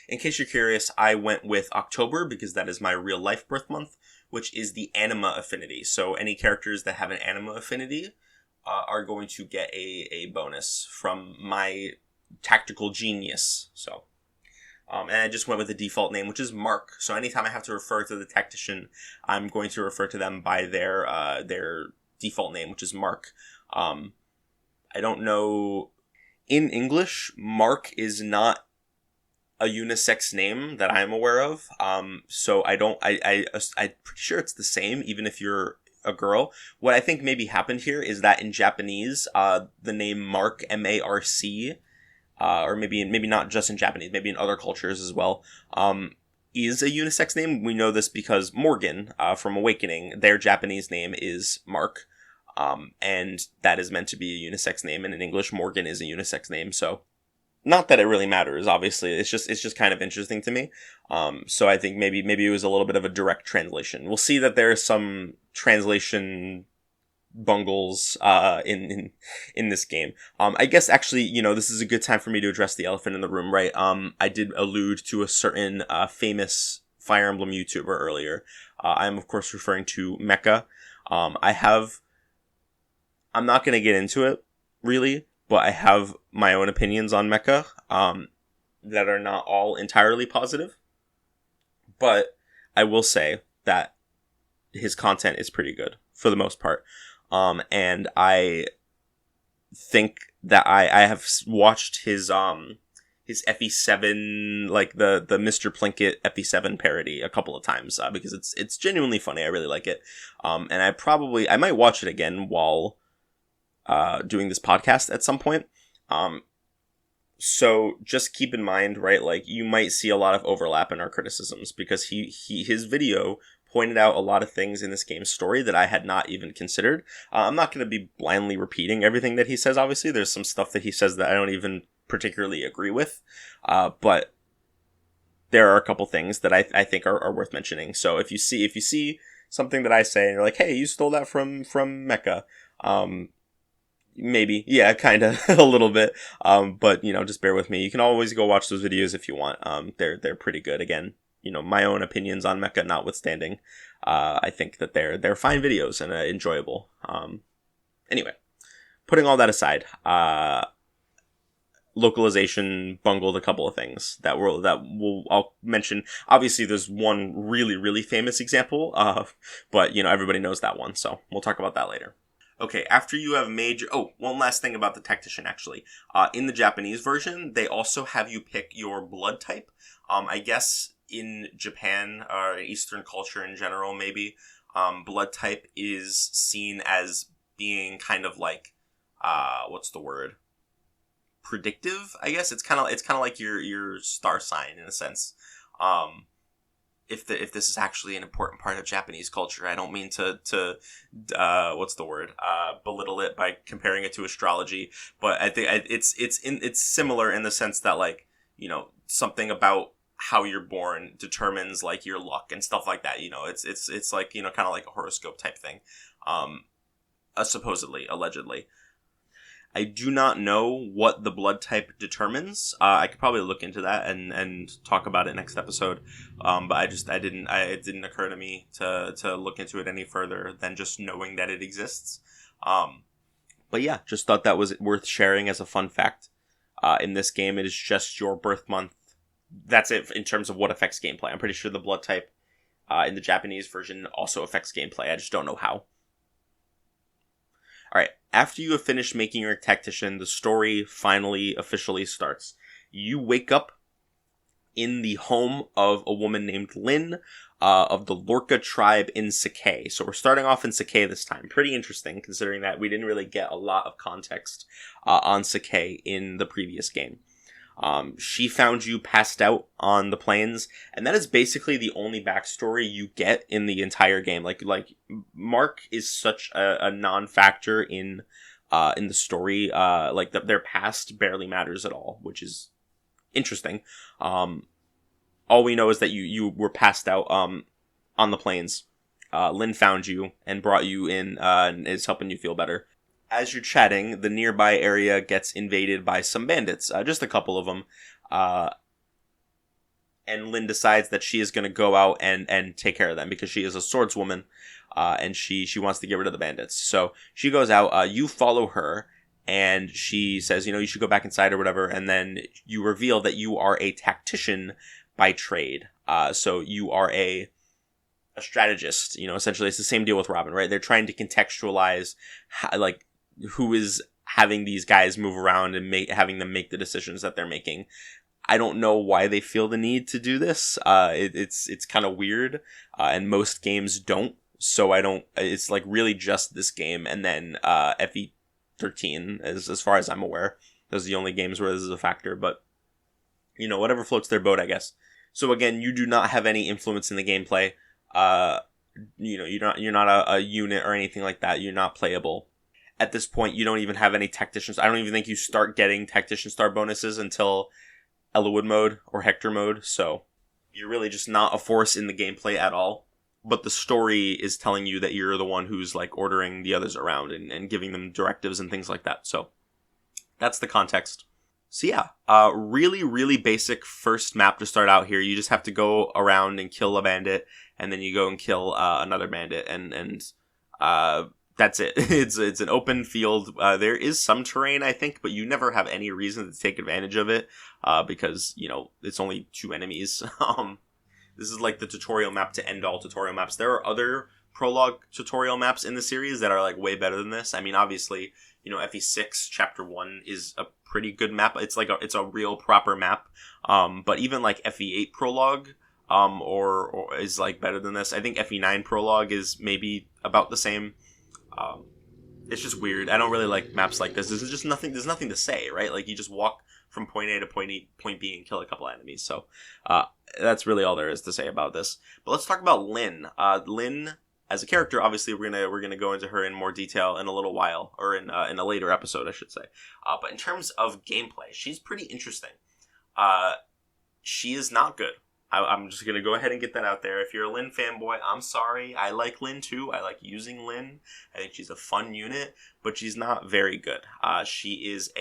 In case you're curious, I went with October because that is my real life birth month, which is the anima affinity. So any characters that have an anima affinity are going to get a bonus from my tactical genius. So, and I just went with the default name, which is Mark. So anytime I have to refer to the tactician, I'm going to refer to them by their default name, which is Mark. I don't know. In English, Mark is not a unisex name that I'm aware of. So I'm pretty sure it's the same, even if you're a girl. What I think maybe happened here is that in Japanese, the name Mark, M-A-R-C, or maybe not just in Japanese, maybe in other cultures as well, is a unisex name. We know this because Morgan, from Awakening, their Japanese name is Mark. And that is meant to be a unisex name, and in English, Morgan is a unisex name, so not that it really matters, obviously. It's just kind of interesting to me. So I think maybe it was a little bit of a direct translation. We'll see that there are some translation bungles in this game. I guess actually, this is a good time for me to address the elephant in the room, right? I did allude to a certain famous Fire Emblem YouTuber earlier. I'm of course referring to Mecha. I'm not going to get into it really, but I have my own opinions on Mecha that are not all entirely positive. But I will say that his content is pretty good for the most part. And I think that I have watched his FE7, like the Mr. Plinkett FE7 parody a couple of times, because it's genuinely funny. I really like it. And I might watch it again while doing this podcast at some point. So just keep in mind, right, like you might see a lot of overlap in our criticisms because his video pointed out a lot of things in this game's story that I had not even considered. I'm not going to be blindly repeating everything that he says, obviously. There's some stuff that he says that I don't even particularly agree with. But there are a couple things that I think are worth mentioning. So if you see something that I say and you're like, hey, you stole that from Mecha, maybe, yeah, kind of a little bit. But just bear with me. You can always go watch those videos if you want. They're pretty good. Again, my own opinions on Mecha notwithstanding, I think that they're fine videos and enjoyable. Anyway, putting all that aside, localization bungled a couple of things I'll mention. Obviously, there's one really, really famous example, but everybody knows that one, so we'll talk about that later. Okay, after you have made one last thing about the tactician, actually. In the Japanese version, they also have you pick your blood type. I guess in Japan, or Eastern culture in general, maybe, blood type is seen as being kind of like, what's the word? predictive, I guess. It's kind of like your star sign in a sense. If this is actually an important part of Japanese culture, I don't mean to what's the word, belittle it by comparing it to astrology, but I think it's similar in the sense that, like, you know, something about how you're born determines like your luck and stuff like that. You know, it's like, you know, kind of like a horoscope type thing, supposedly, allegedly. I do not know what the blood type determines. I could probably look into that and talk about it next episode. But it didn't occur to me to look into it any further than just knowing that it exists. But yeah, just thought that was worth sharing as a fun fact. In this game, it is just your birth month. That's it in terms of what affects gameplay. I'm pretty sure the blood type in the Japanese version also affects gameplay. I just don't know how. Alright, after you have finished making your tactician, the story finally officially starts. You wake up in the home of a woman named Lynn, of the Lorca tribe in Sakai. So we're starting off in Sakai this time. Pretty interesting, considering that we didn't really get a lot of context on Sakai in the previous game. She found you passed out on the plains, and that is basically the only backstory you get in the entire game. Like Mark is such a non-factor in the story. Their past barely matters at all, which is interesting. All we know is that you were passed out on the plains. Lynn found you and brought you in and is helping you feel better. As you're chatting, the nearby area gets invaded by some bandits, just a couple of them, and Lynn decides that she is going to go out and take care of them because she is a swordswoman, and she wants to get rid of the bandits. So she goes out, you follow her, and she says, you know, you should go back inside or whatever, and then you reveal that you are a tactician by trade. So you are a strategist, you know, essentially. It's the same deal with Robin, right? They're trying to contextualize, who is having these guys move around and having them make the decisions that they're making. I don't know why they feel the need to do this. It's kind of weird, and most games don't. So it's like really just this game, and then FE13, as far as I'm aware. Those are the only games where this is a factor, but, you know, whatever floats their boat, I guess. So again, you do not have any influence in the gameplay. You know, you're not a unit or anything like that. You're not playable. At this point, you don't even have any tacticians. I don't even think you start getting tactician star bonuses until Eliwood mode or Hector mode. So you're really just not a force in the gameplay at all. But the story is telling you that you're the one who's like ordering the others around and giving them directives and things like that. So that's the context. So yeah, really, really basic first map to start out here. You just have to go around and kill a bandit, and then you go and kill another bandit, and that's it. It's an open field. There is some terrain, I think, but you never have any reason to take advantage of it, because, you know, it's only 2 enemies. This is like the tutorial map to end all tutorial maps. There are other prologue tutorial maps in the series that are like way better than this. I mean, obviously, you know, FE6 Chapter 1 is a pretty good map. It's like it's a real proper map. But even like FE8 prologue, or is like better than this. I think FE9 prologue is maybe about the same. It's just weird. I don't really like maps like this. There's just nothing. There's nothing to say, right? Like you just walk from point A to point B and kill a couple enemies. So that's really all there is to say about this. But let's talk about Lynn. Lynn as a character, obviously, we're gonna go into her in more detail in a little while, or in a later episode, I should say. But in terms of gameplay, she's pretty interesting. She is not good. I'm just going to go ahead and get that out there. If you're a Lynn fanboy, I'm sorry. I like Lynn too. I like using Lynn. I think she's a fun unit, but she's not very good. She is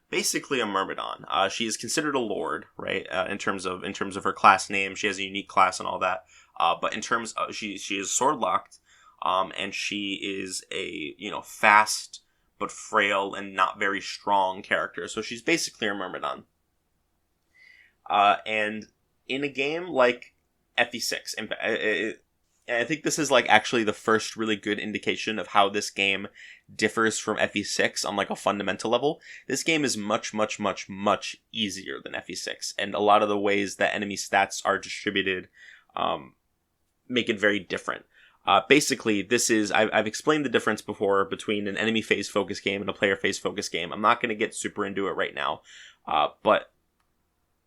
basically a Myrmidon. She is considered a lord, right? In terms of her class name, she has a unique class and all that. But in terms of, she is sword locked, and she is a, you know, fast but frail and not very strong character. So she's basically a Myrmidon. And in a game like FE6, and I think this is like actually the first really good indication of how this game differs from FE6 on like a fundamental level. This game is much, much, much, much easier than FE6, and a lot of the ways that enemy stats are distributed make it very different. Basically, this is, I've explained the difference before between an enemy phase focus game and a player phase focus game. I'm not going to get super into it right now, but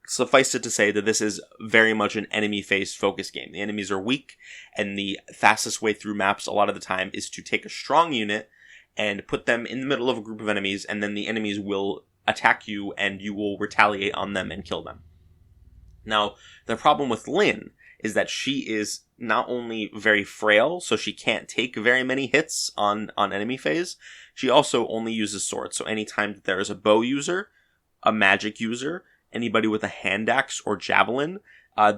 suffice it to say that this is very much an enemy phase focus game. The enemies are weak, and the fastest way through maps a lot of the time is to take a strong unit and put them in the middle of a group of enemies, and then the enemies will attack you, and you will retaliate on them and kill them. Now, the problem with Lynn is that she is not only very frail, so she can't take very many hits on enemy phase, she also only uses swords. So anytime that there is a bow user, a magic user, anybody with a hand axe or javelin,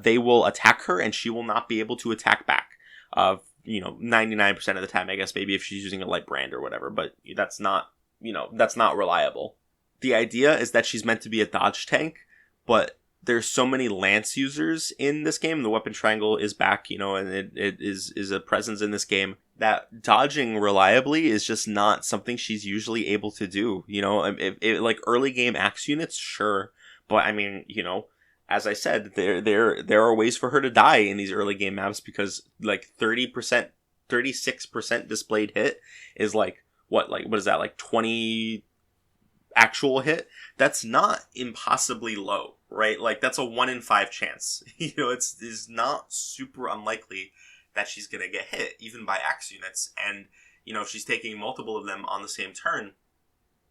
they will attack her and she will not be able to attack back. 99% of the time, I guess, maybe if she's using a light brand or whatever, but that's not reliable. The idea is that she's meant to be a dodge tank, but there's so many lance users in this game. The weapon triangle is back, and it is a presence in this game that dodging reliably is just not something she's usually able to do. Like early game axe units, sure. But I mean, as I said, there are ways for her to die in these early game maps because like 30%, 36% displayed hit is what is that? Like 20 actual hit? That's not impossibly low, right? Like that's a 1 in 5 chance. It's not super unlikely that she's going to get hit even by axe units. And, if she's taking multiple of them on the same turn,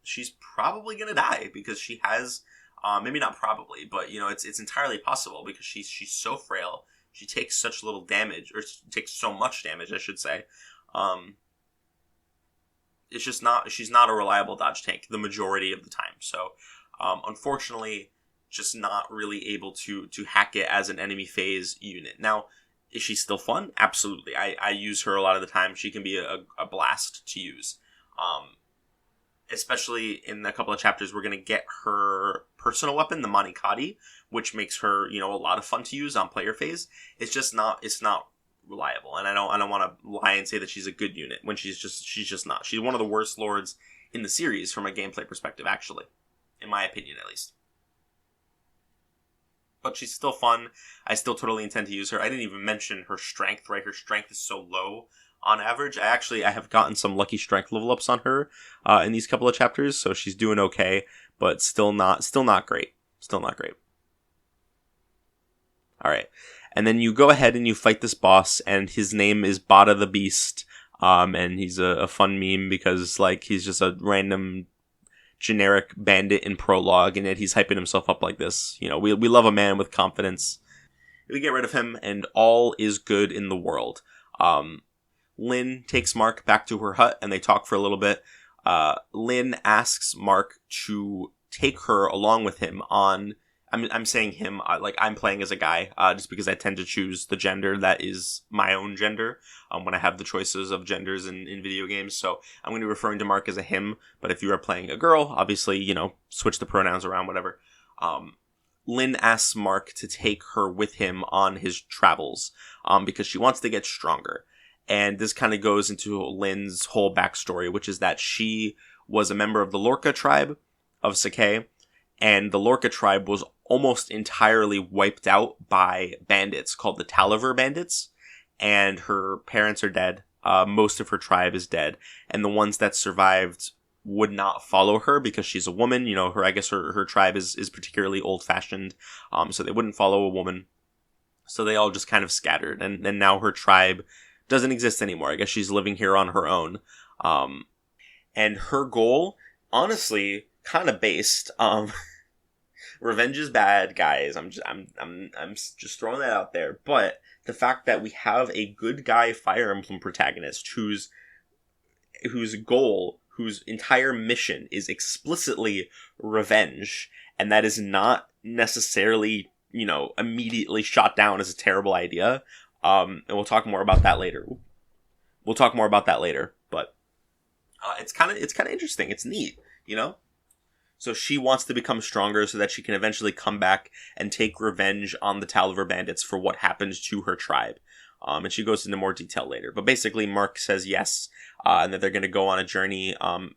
she's probably going to die because she has, maybe not probably, but it's entirely possible because she's so frail. She takes such little damage, or takes so much damage, I should say. She's not a reliable dodge tank the majority of the time. So, unfortunately, just not really able to hack it as an enemy phase unit. Now, is she still fun? Absolutely. I use her a lot of the time. She can be a blast to use. Especially in a couple of chapters, we're going to get her personal weapon, the Manikadi, which makes her, a lot of fun to use on player phase. It's not reliable. And I don't want to lie and say that she's a good unit when she's just not. She's one of the worst lords in the series from a gameplay perspective, actually. In my opinion, at least. But she's still fun. I still totally intend to use her. I didn't even mention her strength, right? Her strength is so low on average. I have gotten some lucky strength level ups on her in these couple of chapters, so she's doing okay, but still not great. Still not great. All right. And then you go ahead and you fight this boss, and his name is Bada the Beast. And he's a fun meme because he's just a random generic bandit in prologue, and yet he's hyping himself up like this. We love a man with confidence. We get rid of him, and all is good in the world. Lynn takes Mark back to her hut, and they talk for a little bit. Lynn asks Mark to take her along with him on... I'm saying him, I'm playing as a guy, just because I tend to choose the gender that is my own gender, when I have the choices of genders in video games. So I'm going to be referring to Mark as a him, but if you are playing a girl, obviously, switch the pronouns around, whatever. Lynn asks Mark to take her with him on his travels, because she wants to get stronger. And this kind of goes into Lynn's whole backstory, which is that she was a member of the Lorca tribe of Sakai, and the Lorca tribe was almost entirely wiped out by bandits called the Talaver bandits, and her parents are dead. Most of her tribe is dead, and the ones that survived would not follow her because she's a woman. Her tribe is particularly old-fashioned, so they wouldn't follow a woman. So they all just kind of scattered, and now her tribe doesn't exist anymore. I guess she's living here on her own. And her goal, honestly, kind of based. Revenge is bad, guys. I'm just throwing that out there. But the fact that we have a good guy Fire Emblem protagonist whose goal, whose entire mission is explicitly revenge, and that is not necessarily, immediately shot down as a terrible idea. And we'll talk more about that later. But it's kind of interesting. It's neat, So she wants to become stronger so that she can eventually come back and take revenge on the Talaver bandits for what happened to her tribe. And she goes into more detail later. But basically, Mark says yes, and that they're going to go on a journey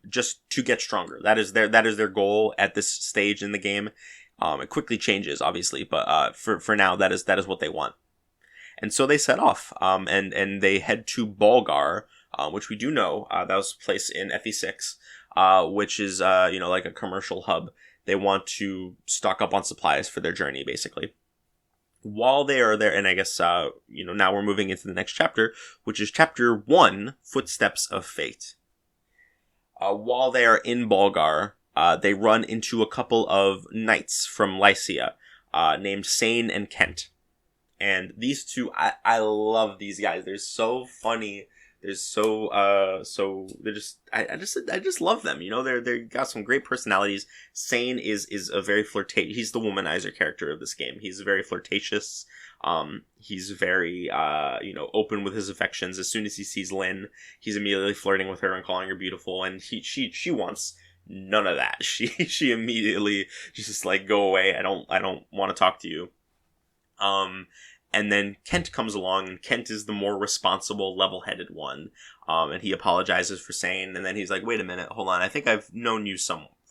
just to get stronger. That is their goal at this stage in the game. It quickly changes, obviously, but for now, that is what they want. And so they set off, and they head to Bolgar, which we do know, that was a place in FE6, which is, like a commercial hub. They want to stock up on supplies for their journey, basically. While they are there, and I guess, now we're moving into the next chapter, which is chapter 1, Footsteps of Fate. While they are in Bolgar, they run into a couple of knights from Lycia, named Sane and Kent. And these two, I love these guys. They're so funny. They're they're just, I just love them. They got some great personalities. Sane is a very he's the womanizer character of this game. He's very flirtatious. He's very, open with his affections. As soon as he sees Lynn, he's immediately flirting with her and calling her beautiful. And she wants none of that. She immediately just like, go away. I don't want to talk to you. And then Kent comes along, and Kent is the more responsible, level-headed one. And he apologizes for Sane, and then he's like, wait a minute, hold on, I think I've known you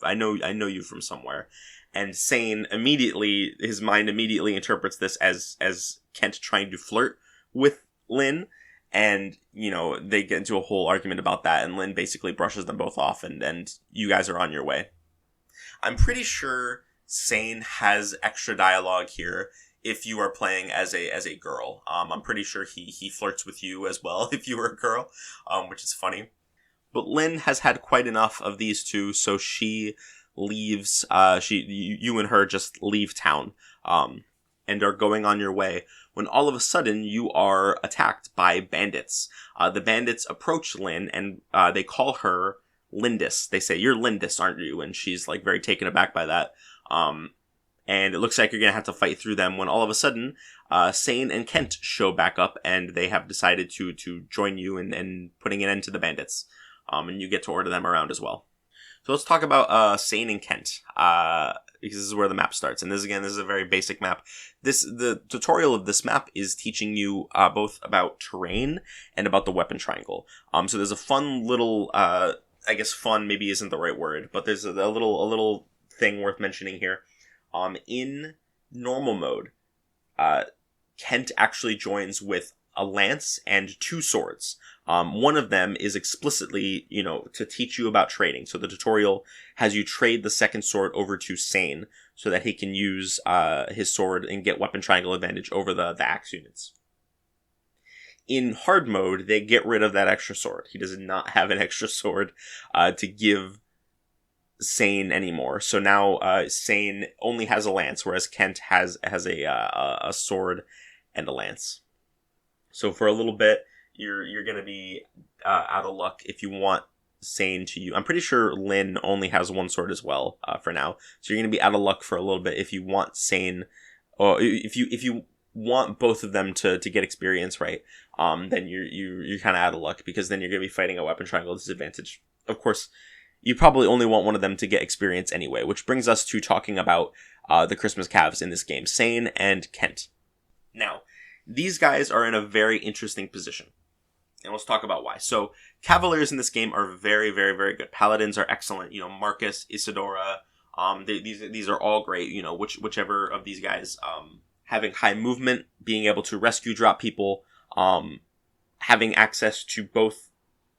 I know you from somewhere. And Sane his mind immediately interprets this as Kent trying to flirt with Lynn. And, they get into a whole argument about that, and Lynn basically brushes them both off, and you guys are on your way. I'm pretty sure Sane has extra dialogue here if you are playing as a girl. I'm pretty sure he flirts with you as well if you were a girl, which is funny. But Lynn has had quite enough of these two, so she leaves, you and her just leave town, and are going on your way, when all of a sudden you are attacked by bandits. The bandits approach Lynn, and they call her Lindis. They say, "You're Lindis, aren't you?" And she's like very taken aback by that. And it looks like you're going to have to fight through them, when all of a sudden, Sane and Kent show back up, and they have decided to join you in putting an end to the bandits. And you get to order them around as well. So let's talk about Sane and Kent, because this is where the map starts. And this is a very basic map. The tutorial of this map is teaching you both about terrain and about the weapon triangle. So there's a fun little, I guess fun maybe isn't the right word, but there's a little thing worth mentioning here. In normal mode, Kent actually joins with a lance and 2 swords. One of them is explicitly, to teach you about trading. So the tutorial has you trade the second sword over to Sane so that he can use his sword and get weapon triangle advantage over the axe units. In hard mode, they get rid of that extra sword. He does not have an extra sword to give Sane anymore. So now Sane only has a lance, whereas Kent has a sword and a lance. So for a little bit, you're going to be out of luck if you want Sane to use. I'm pretty sure Lynn only has 1 sword as well for now. So you're going to be out of luck for a little bit if you want Sane, or if you want both of them to get experience, right? Then you're kind of out of luck, because then you're going to be fighting a weapon triangle disadvantage. Of course, you probably only want one of them to get experience anyway, which brings us to talking about the Christmas calves in this game, Sane and Kent. Now, these guys are in a very interesting position, and let's talk about why. So, Cavaliers in this game are very, very, very good. Paladins are excellent. Marcus, Isadora, these are all great. Whichever of these guys, having high movement, being able to rescue drop people, having access to both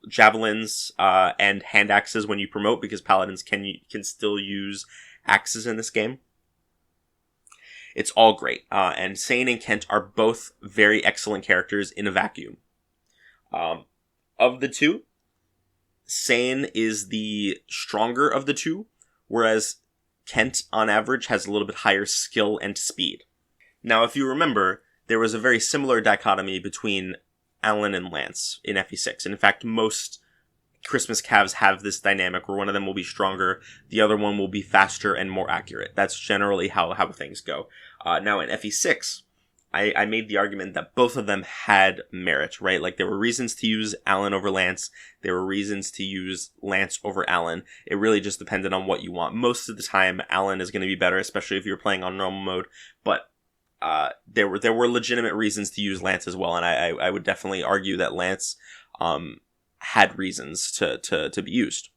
javelins and hand axes when you promote, because paladins can still use axes in this game. It's all great. And Sane and Kent are both very excellent characters in a vacuum. Of the two, Sane is the stronger of the two, whereas Kent, on average, has a little bit higher skill and speed. Now, if you remember, there was a very similar dichotomy between Alan and Lance in FE6. And in fact, most Christmas calves have this dynamic where one of them will be stronger, the other one will be faster and more accurate. That's generally how things go. Now in FE6, I made the argument that both of them had merit, right? Like, there were reasons to use Alan over Lance. There were reasons to use Lance over Alan. It really just depended on what you want. Most of the time, Alan is going to be better, especially if you're playing on normal mode. But there were legitimate reasons to use Lance as well, and I would definitely argue that Lance had reasons to be used.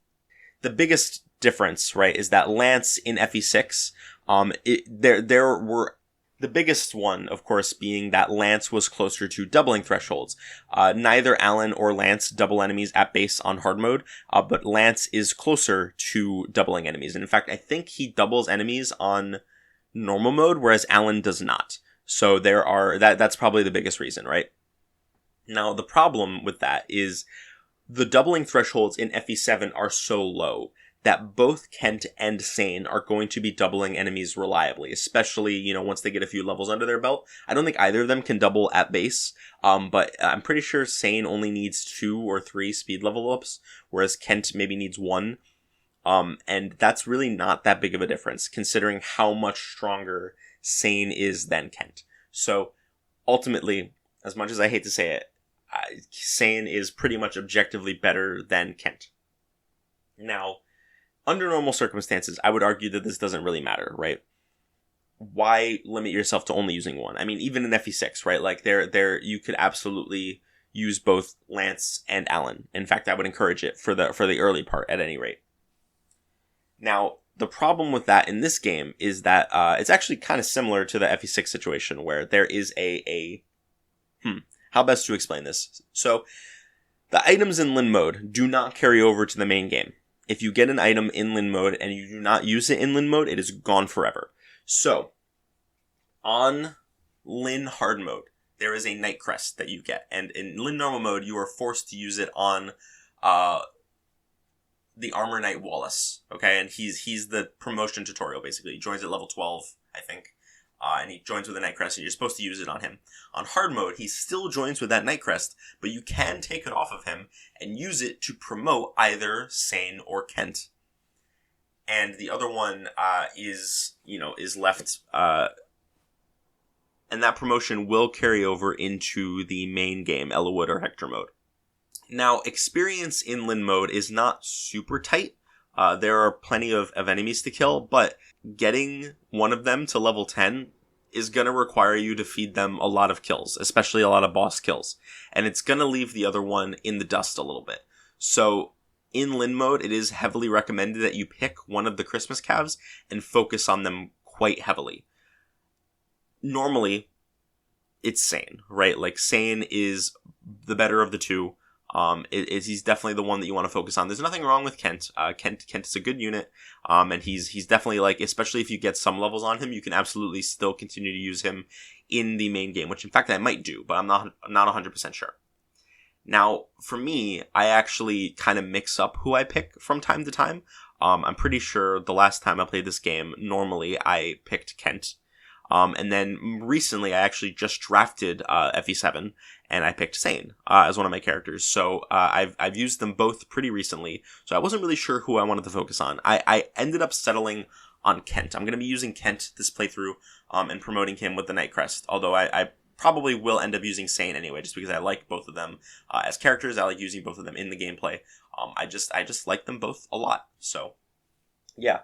The biggest difference, right, is that Lance in FE6, The biggest one, of course, being that Lance was closer to doubling thresholds. Neither Alan or Lance double enemies at base on hard mode, but Lance is closer to doubling enemies. And in fact, I think he doubles enemies on normal mode, whereas Alan does not. So that's probably the biggest reason, right? Now, the problem with that is the doubling thresholds in FE7 are so low that both Kent and Sane are going to be doubling enemies reliably, especially, once they get a few levels under their belt. I don't think either of them can double at base, but I'm pretty sure Sane only needs 2 or 3 speed level ups, whereas Kent maybe needs 1. And that's really not that big of a difference, considering how much stronger Sane is than Kent. So, ultimately, as much as I hate to say it, Sane is pretty much objectively better than Kent. Now, under normal circumstances, I would argue that this doesn't really matter, right? Why limit yourself to only using one? I mean, even in FE6, right? Like, there, you could absolutely use both Lance and Alan. In fact, I would encourage it for the early part, at any rate. Now, the problem with that in this game is that it's actually kind of similar to the FE6 situation, where there is how best to explain this? So, the items in Lin mode do not carry over to the main game. If you get an item in Lin mode and you do not use it in Lin mode, it is gone forever. So, on Lin hard mode, there is a Night Crest that you get. And in Lin normal mode, you are forced to use it on the Armor Knight Wallace. Okay, and he's the promotion tutorial, basically. He joins at level 12, I think. And he joins with a Night Crest, and you're supposed to use it on him. On hard mode, he still joins with that Night Crest, but you can take it off of him and use it to promote either Sane or Kent. And the other one is left, and that promotion will carry over into the main game, Ellawood or Hector mode. Now, experience in Lin mode is not super tight. There are plenty of enemies to kill, but getting one of them to level 10 is going to require you to feed them a lot of kills, especially a lot of boss kills. And it's going to leave the other one in the dust a little bit. So, in Lin mode, it is heavily recommended that you pick one of the Christmas calves and focus on them quite heavily. Normally, it's Sane, right? Like, Sane is the better of the two. He's definitely the one that you want to focus on. There's nothing wrong with Kent. Kent is a good unit. And he's definitely, like, especially if you get some levels on him, you can absolutely still continue to use him in the main game, which in fact I might do, but I'm not 100% sure. Now, for me, I actually kind of mix up who I pick from time to time. I'm pretty sure the last time I played this game, normally I picked Kent. And then recently I actually just drafted FE7 and I picked Sane as one of my characters. So I've used them both pretty recently. So I wasn't really sure who I wanted to focus on. I ended up settling on Kent. I'm going to be using Kent this playthrough and promoting him with the Night Crest. Although I probably will end up using Sane anyway, just because I like both of them as characters. I like using both of them in the gameplay. I just like them both a lot. So yeah.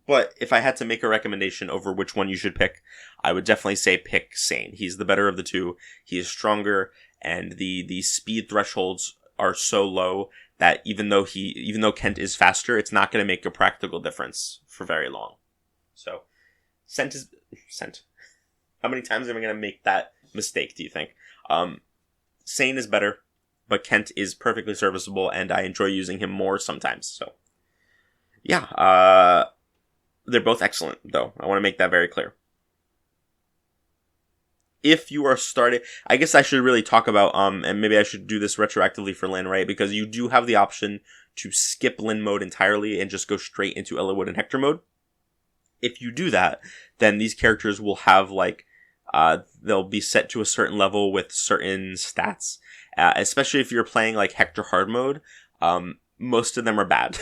But if I had to make a recommendation over which one you should pick, I would definitely say pick Sane. He's the better of the two. He is stronger, and the speed thresholds are so low that even though Kent is faster, it's not going to make a practical difference for very long. So, Sent. How many times am I going to make that mistake, do you think? Sane is better, but Kent is perfectly serviceable, and I enjoy using him more sometimes. So, yeah, they're both excellent, though. I want to make that very clear. If you are starting, I guess I should really talk about, and maybe I should do this retroactively for Lin, right? Because you do have the option to skip Lin mode entirely and just go straight into Ellawood and Hector mode. If you do that, then these characters will have, they'll be set to a certain level with certain stats. Especially if you're playing, Hector hard mode, most of them are bad.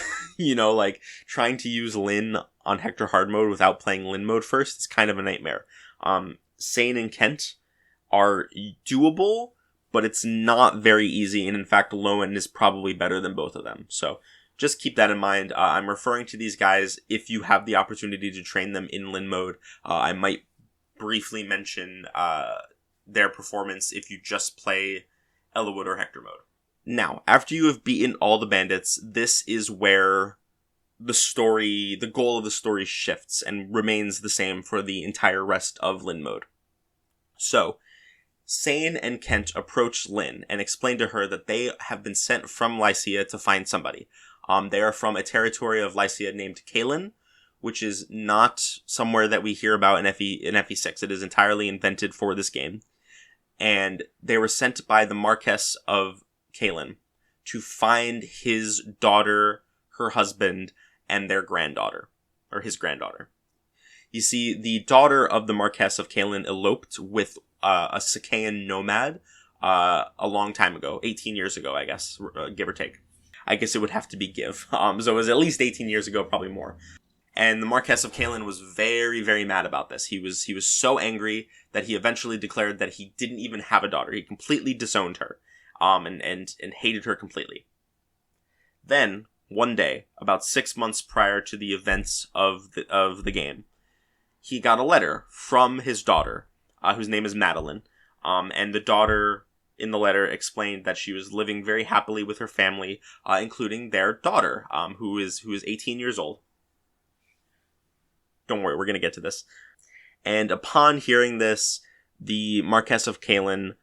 Trying to use Lin on Hector hard mode without playing Lin mode first is kind of a nightmare. Sane and Kent are doable, but it's not very easy, and in fact, Lowen is probably better than both of them. So just keep that in mind. I'm referring to these guys if you have the opportunity to train them in Lin mode. I might briefly mention their performance if you just play Ellawood or Hector mode. Now, after you have beaten all the bandits, this is where the goal of the story shifts and remains the same for the entire rest of Lynn mode. So, Sane and Kent approach Lynn and explain to her that they have been sent from Lycia to find somebody. They are from a territory of Lycia named Kalin, which is not somewhere that we hear about in FE6. It is entirely invented for this game. And they were sent by the Marquess of Kalin to find his daughter, her husband, and their granddaughter, or his granddaughter. You see, the daughter of the Marquess of Kalin eloped with a Sakaean nomad a long time ago, 18 years ago, I guess, give or take. I guess it would have to be give. So it was at least 18 years ago, probably more. And the Marquess of Kalin was very, very mad about this. He was so angry that he eventually declared that he didn't even have a daughter. He completely disowned her, and hated her completely. Then, one day, about 6 months prior to the events of the game, he got a letter from his daughter, whose name is Madeline, and the daughter in the letter explained that she was living very happily with her family, including their daughter, who is 18 years old. Don't worry, we're going to get to this. And upon hearing this, the Marquess of Kalin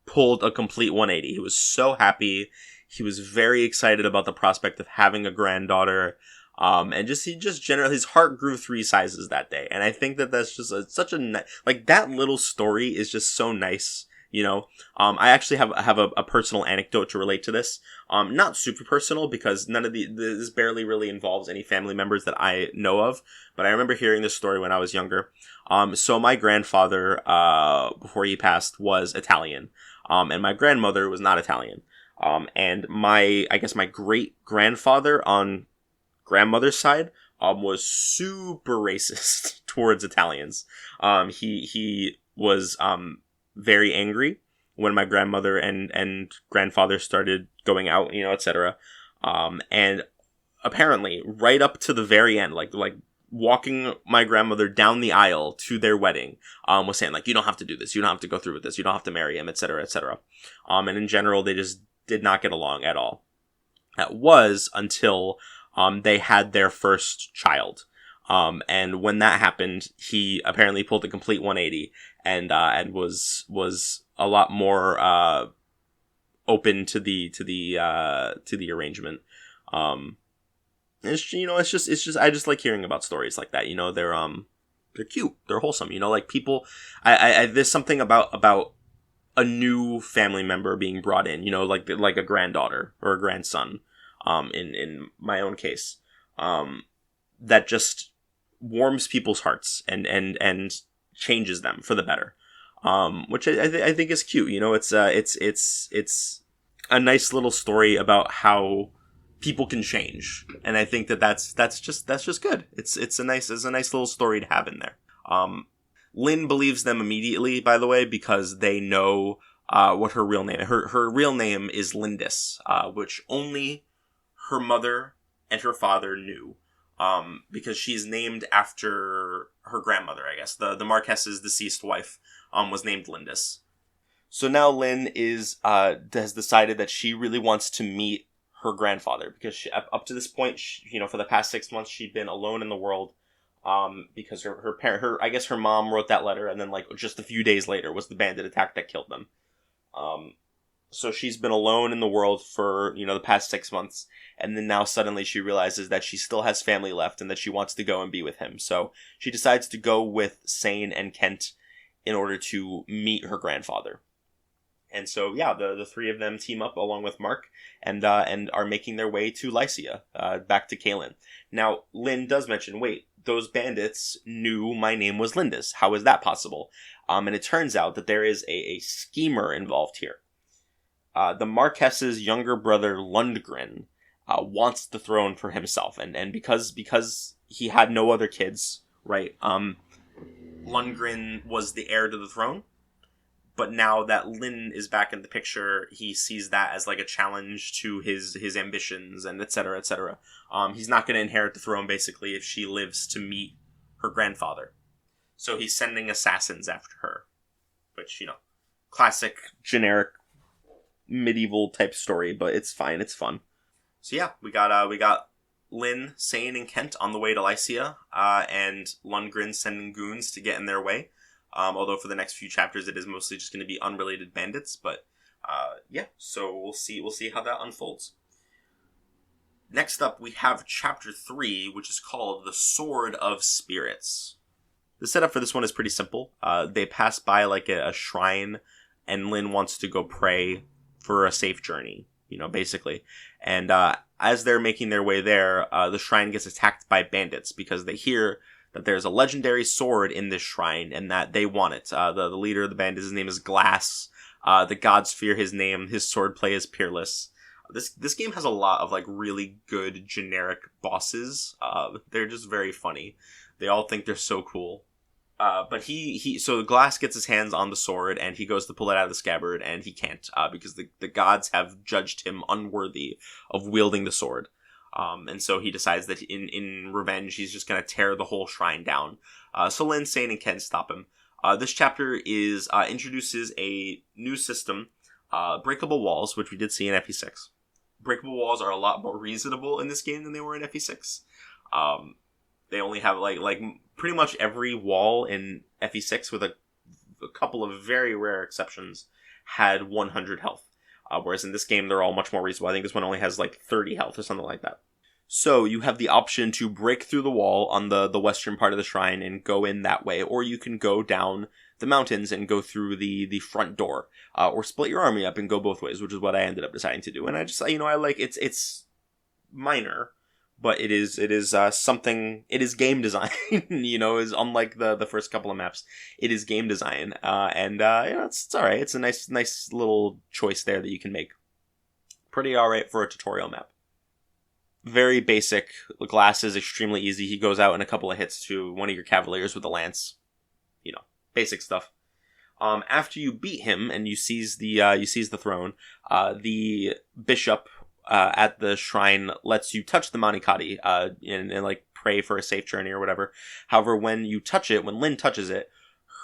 pulled a complete 180. He was so happy. He was very excited about the prospect of having a granddaughter. And generally, his heart grew 3 sizes that day. And I think that that's just such a, like, that little story is just so nice, you know. I actually have a personal anecdote to relate to this. Not super personal, because this barely really involves any family members that I know of. But I remember hearing this story when I was younger. So my grandfather, before he passed, was Italian. And my grandmother was not Italian. And my great grandfather on grandmother's side, was super racist towards Italians. He was, very angry when my grandmother and grandfather started going out, you know, etc. And apparently, right up to the very end, like walking my grandmother down the aisle to their wedding, was saying, like, you don't have to do this, you don't have to go through with this, you don't have to marry him, etc., etc. And in general, they just did not get along at all. That was until they had their first child. And when that happened, he apparently pulled a complete 180 and was a lot more open to the arrangement. It's just I just like hearing about stories like that. You know, they're cute, they're wholesome. You know, like people, I there's something about a new family member being brought in. You know, like a granddaughter or a grandson. In my own case, that just warms people's hearts and changes them for the better. Which I think is cute. You know, it's a nice little story about how people can change, and I think that's just good. It's a nice little story to have in there. Lynn believes them immediately, by the way, because they know what her real name. Her real name is Lindis, which only her mother and her father knew, because she's named after her grandmother, I guess. The Marquess's deceased wife was named Lindis. So now Lynn has decided that she really wants to meet her grandfather, because up to this point, for the past 6 months, she'd been alone in the world, because I guess her mom wrote that letter, and then like just a few days later was the bandit attack that killed them. So she's been alone in the world for, the past 6 months. And then now suddenly she realizes that she still has family left and that she wants to go and be with him. So she decides to go with Sane and Kent in order to meet her grandfather. And so, yeah, the three of them team up along with Mark and are making their way to Lycia, back to Kalin. Now, Lynn does mention, wait, those bandits knew my name was Lindis. How is that possible? And it turns out that there is a schemer involved here. The Marquess's younger brother, Lundgren, wants the throne for himself. And because he had no other kids, right, Lundgren was the heir to the throne. But now that Lynn is back in the picture, he sees that as like a challenge to his ambitions and et cetera, et cetera. He's not going to inherit the throne, basically, if she lives to meet her grandfather. So he's sending assassins after her. Which, classic, generic, medieval type story, but it's fine, it's fun. So yeah, we got Lynn, Sane, and Kent on the way to Lycia, and Lundgren sending goons to get in their way. Although for the next few chapters it is mostly just going to be unrelated bandits, but yeah, so we'll see how that unfolds. Next up, we have Chapter 3, which is called The Sword of Spirits. The setup for this one is pretty simple. They pass by like a shrine, and Lynn wants to go pray for a safe journey, basically. And as they're making their way there, the shrine gets attacked by bandits because they hear that there's a legendary sword in this shrine and that they want it. The leader of the bandits, his name is Glass. The gods fear his name. His swordplay is peerless. This game has a lot of like really good generic bosses. They're just very funny. They all think they're so cool. But so Glass gets his hands on the sword and he goes to pull it out of the scabbard and he can't, because the gods have judged him unworthy of wielding the sword. And so he decides that in revenge, he's just going to tear the whole shrine down. So Lynn, Sane, and Ken stop him. This chapter introduces a new system, breakable walls, which we did see in FE6. Breakable walls are a lot more reasonable in this game than they were in FE6. They only have like pretty much every wall in FE6, with a couple of very rare exceptions, had 100 health. Whereas in this game, they're all much more reasonable. I think this one only has like 30 health or something like that. So you have the option to break through the wall on the western part of the shrine and go in that way, or you can go down the mountains and go through the front door, or split your army up and go both ways, which is what I ended up deciding to do. And I just, I like it's minor, but it is something. It is game design. Is unlike the first couple of maps. It is game design, and it's all right. It's a nice little choice there that you can make. Pretty all right for a tutorial map. Very basic. Glass is extremely easy. He goes out in a couple of hits to one of your cavaliers with a lance. Basic stuff. After you beat him and you seize the throne, the bishop at the shrine lets you touch the Manikadi and like pray for a safe journey or whatever. However, when Lynn touches it,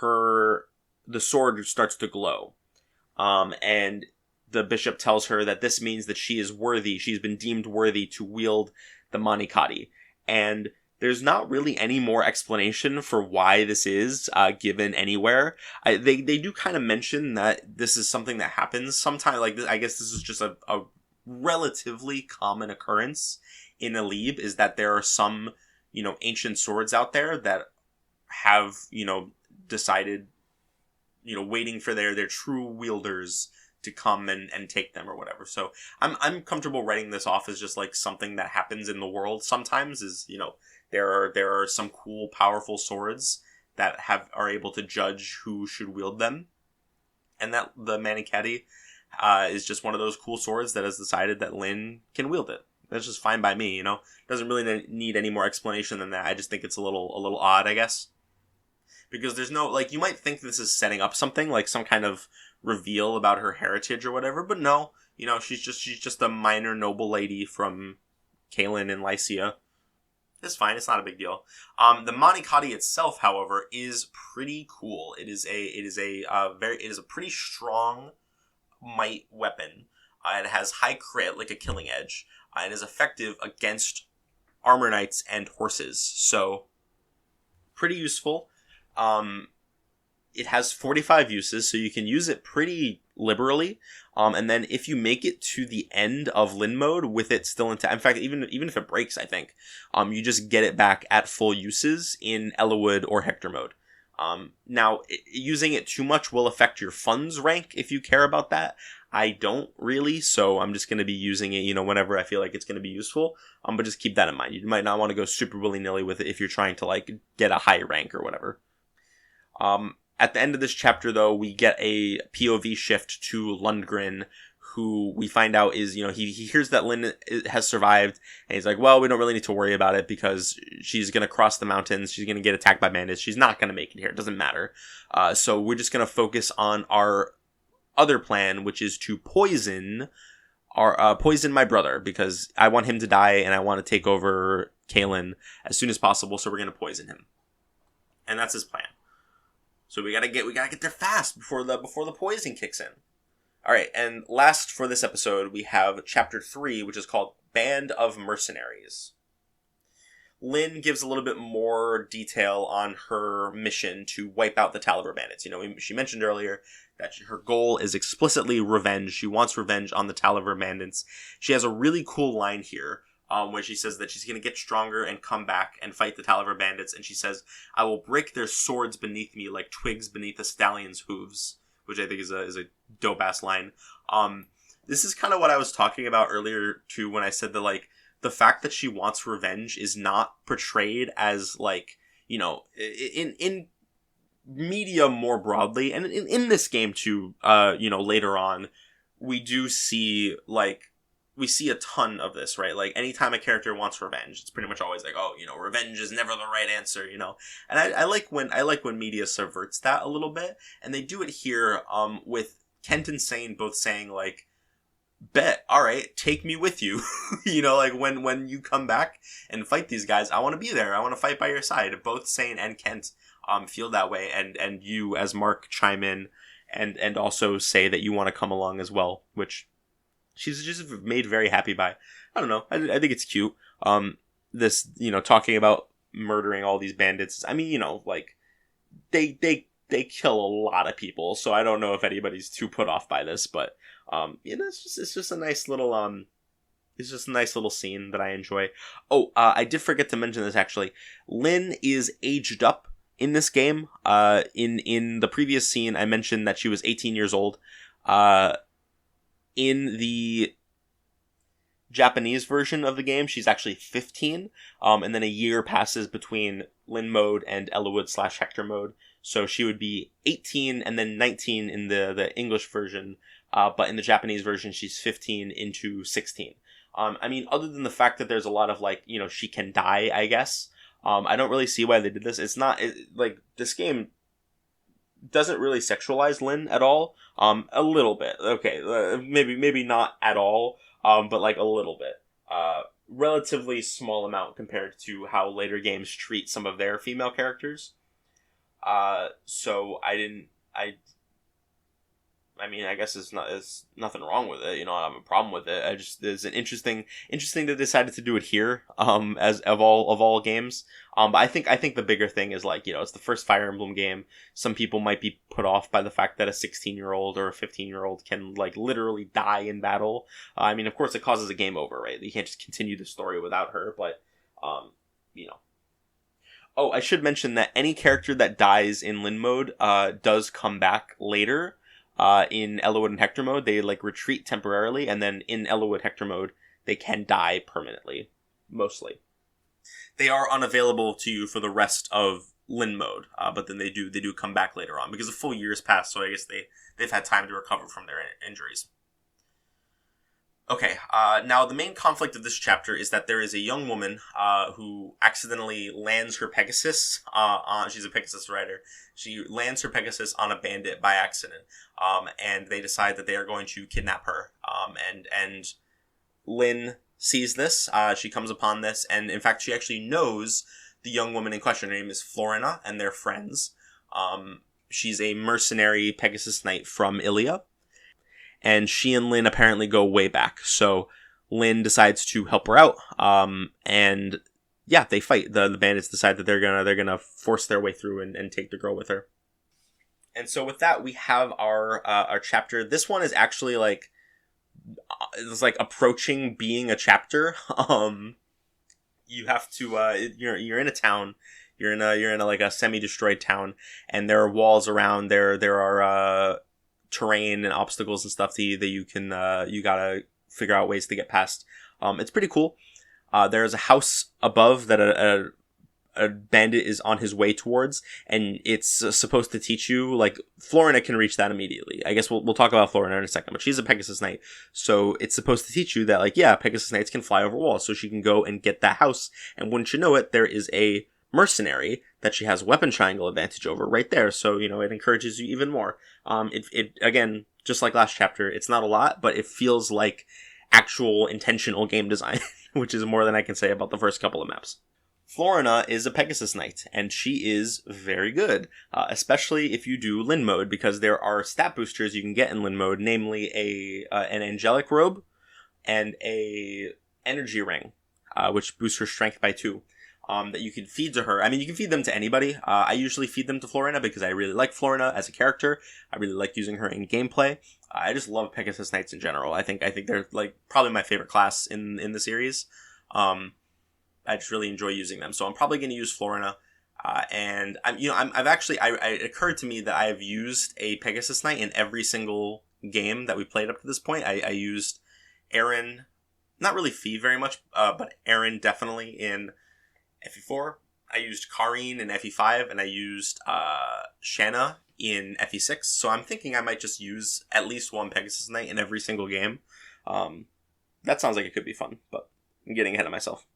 the sword starts to glow, and the bishop tells her that this means that she is worthy. She's been deemed worthy to wield the Manikadi, and there's not really any more explanation for why this is given anywhere. They do kind of mention that this is something that happens sometime. Like I guess this is just a relatively common occurrence in Alib, is that there are some ancient swords out there that have decided waiting for their true wielders to come and take them or whatever. So I'm comfortable writing this off as just like something that happens in the world sometimes. Is there are some cool, powerful swords that are able to judge who should wield them, and that the Manikadi is just one of those cool swords that has decided that Lynn can wield it. That's just fine by me. Doesn't really need any more explanation than that. I just think it's a little odd, I guess, because there's no you might think this is setting up something like some kind of reveal about her heritage or whatever, but no, she's just a minor noble lady from Kalen and Lycia. It's fine. It's not a big deal. The Manikadi itself, however, is pretty cool. It is a pretty strong might weapon. It has high crit, like a killing edge, and is effective against armor knights and horses. So, pretty useful. It has 45 uses, so you can use it pretty liberally. And then if you make it to the end of Lynn mode with it still intact, in fact, even if it breaks, I think, you just get it back at full uses in Elowood or Hector mode. Now, using it too much will affect your funds rank if you care about that. I don't really, so I'm just going to be using it, whenever I feel like it's going to be useful. But just keep that in mind. You might not want to go super willy-nilly with it if you're trying to, get a high rank or whatever. At the end of this chapter, though, we get a POV shift to Lundgren, who we find out is, he hears that Lynn has survived, and he's like, well, we don't really need to worry about it because she's going to cross the mountains, she's going to get attacked by bandits, she's not going to make it here, it doesn't matter. So we're just going to focus on our other plan, which is to poison my brother, because I want him to die, and I want to take over Kalen as soon as possible, so we're going to poison him. And that's his plan. So we gotta get there fast before the poison kicks in. All right, and last for this episode, we have Chapter 3, which is called Band of Mercenaries. Lynn gives a little bit more detail on her mission to wipe out the Taliber bandits. She mentioned earlier that her goal is explicitly revenge. She wants revenge on the Taliber bandits. She has a really cool line here where she says that she's going to get stronger and come back and fight the Taliber bandits. And she says, "I will break their swords beneath me like twigs beneath a stallion's hooves," which I think is a dope-ass line. This is kind of what I was talking about earlier, too, when I said that, like, the fact that she wants revenge is not portrayed as, like, in media more broadly, and in this game, too, later on, we do see, like, we see a ton of this, right? Like, anytime a character wants revenge, it's pretty much always like, oh, revenge is never the right answer, And I like when media subverts that a little bit, and they do it here, with Kent and Sane both saying, like, bet, alright, take me with you. Like, when you come back and fight these guys, I want to be there. I want to fight by your side. Both Sane and Kent, feel that way, and you, as Mark, chime in and also say that you want to come along as well, which she's just made very happy by. I don't know. I think it's cute. This, talking about murdering all these bandits. I mean, like, they kill a lot of people, so I don't know if anybody's too put off by this, but, it's just a nice little, it's just a nice little scene that I enjoy. Oh, I did forget to mention this, actually. Lynn is aged up in this game. In the previous scene, I mentioned that she was 18 years old. In the Japanese version of the game, she's actually 15, and then a year passes between Lynn mode and Ellawood/Hector mode, so she would be 18 and then 19 in the English version, but in the Japanese version, she's 15 into 16. I mean, other than the fact that there's a lot of, like, she can die, I guess, I don't really see why they did this. It's not, like, this game doesn't really sexualize Lynn at all. A little bit. Okay, maybe not at all, but like a little bit. Relatively small amount compared to how later games treat some of their female characters. So I guess it's nothing wrong with it. I don't have a problem with it. It's an interesting they decided to do it here, as of all games. But I think the bigger thing is, like, it's the first Fire Emblem game. Some people might be put off by the fact that a 16-year-old or a 15-year-ld can, like, literally die in battle. I mean, of course it causes a game over, right? You can't just continue the story without her, but, Oh, I should mention that any character that dies in Lynn mode, does come back later. In Ellawood and Hector mode, they, like, retreat temporarily, and then in Ellawood Hector mode, they can die permanently. Mostly. They are unavailable to you for the rest of Lynn mode, but then they do come back later on, because a full year has passed, so I guess they've had time to recover from their injuries. Okay, now the main conflict of this chapter is that there is a young woman who accidentally lands her Pegasus she's a Pegasus rider. She lands her Pegasus on a bandit by accident, and they decide that they are going to kidnap her. And Lynn sees this, she comes upon this, and in fact she actually knows the young woman in question. Her name is Florina, and they're friends. She's a mercenary Pegasus Knight from Ilia. And she and Lynn apparently go way back. So Lynn decides to help her out. And yeah, they fight. The bandits decide that they're gonna force their way through and take the girl with her. And so with that, we have our chapter. This one is actually, like, it's like approaching being a chapter. You have to you're in a town. You're in a like a semi-destroyed town, and there are walls around. There are terrain and obstacles and stuff that you can you gotta figure out ways to get past. It's pretty cool. There's a house above that a bandit is on his way towards, and it's supposed to teach you, like, Florina can reach that immediately. I guess we'll talk about Florina in a second, but she's a Pegasus Knight, so it's supposed to teach you that, like, yeah, Pegasus Knights can fly over walls, so she can go and get that house, and wouldn't you know it, there is a mercenary that she has weapon triangle advantage over right there, so, it encourages you even more. It again, just like last chapter, it's not a lot, but it feels like actual intentional game design, which is more than I can say about the first couple of maps. Florina is a Pegasus Knight, and she is very good, especially if you do Lynn mode, because there are stat boosters you can get in Lynn mode, namely an angelic robe and a energy ring, which boosts her strength by 2. that you can feed to her. I mean, you can feed them to anybody. I usually feed them to Florina because I really like Florina as a character. I really like using her in gameplay. I just love Pegasus Knights in general. I think they're like probably my favorite class in the series. I just really enjoy using them. So I'm probably going to use Florina. And it occurred to me that I have used a Pegasus Knight in every single game that we played up to this point. I used Aaron, not really Fee very much, but Aaron definitely in FE4. I used Kareen in FE5, and I used Shanna in FE6. So I'm thinking I might just use at least one Pegasus Knight in every single game. That sounds like it could be fun, but I'm getting ahead of myself.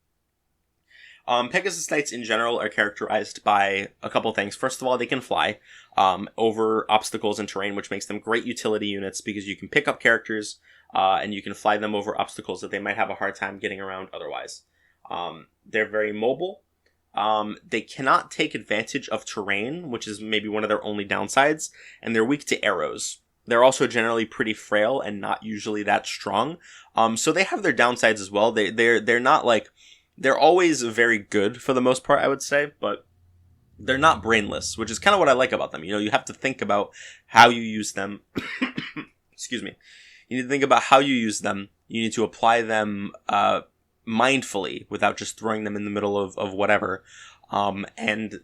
Pegasus Knights in general are characterized by a couple things. First of all, they can fly over obstacles and terrain, which makes them great utility units because you can pick up characters and you can fly them over obstacles that they might have a hard time getting around otherwise. They're very mobile. They cannot take advantage of terrain, which is maybe one of their only downsides, and they're weak to arrows. They're also generally pretty frail and not usually that strong. So they have their downsides as well. They're not like... They're always very good for the most part, I would say, but they're not brainless, which is kind of what I like about them. You know, you have to think about how you use them. Excuse me. You need to think about how you use them. You need to apply them mindfully without just throwing them in the middle of whatever. And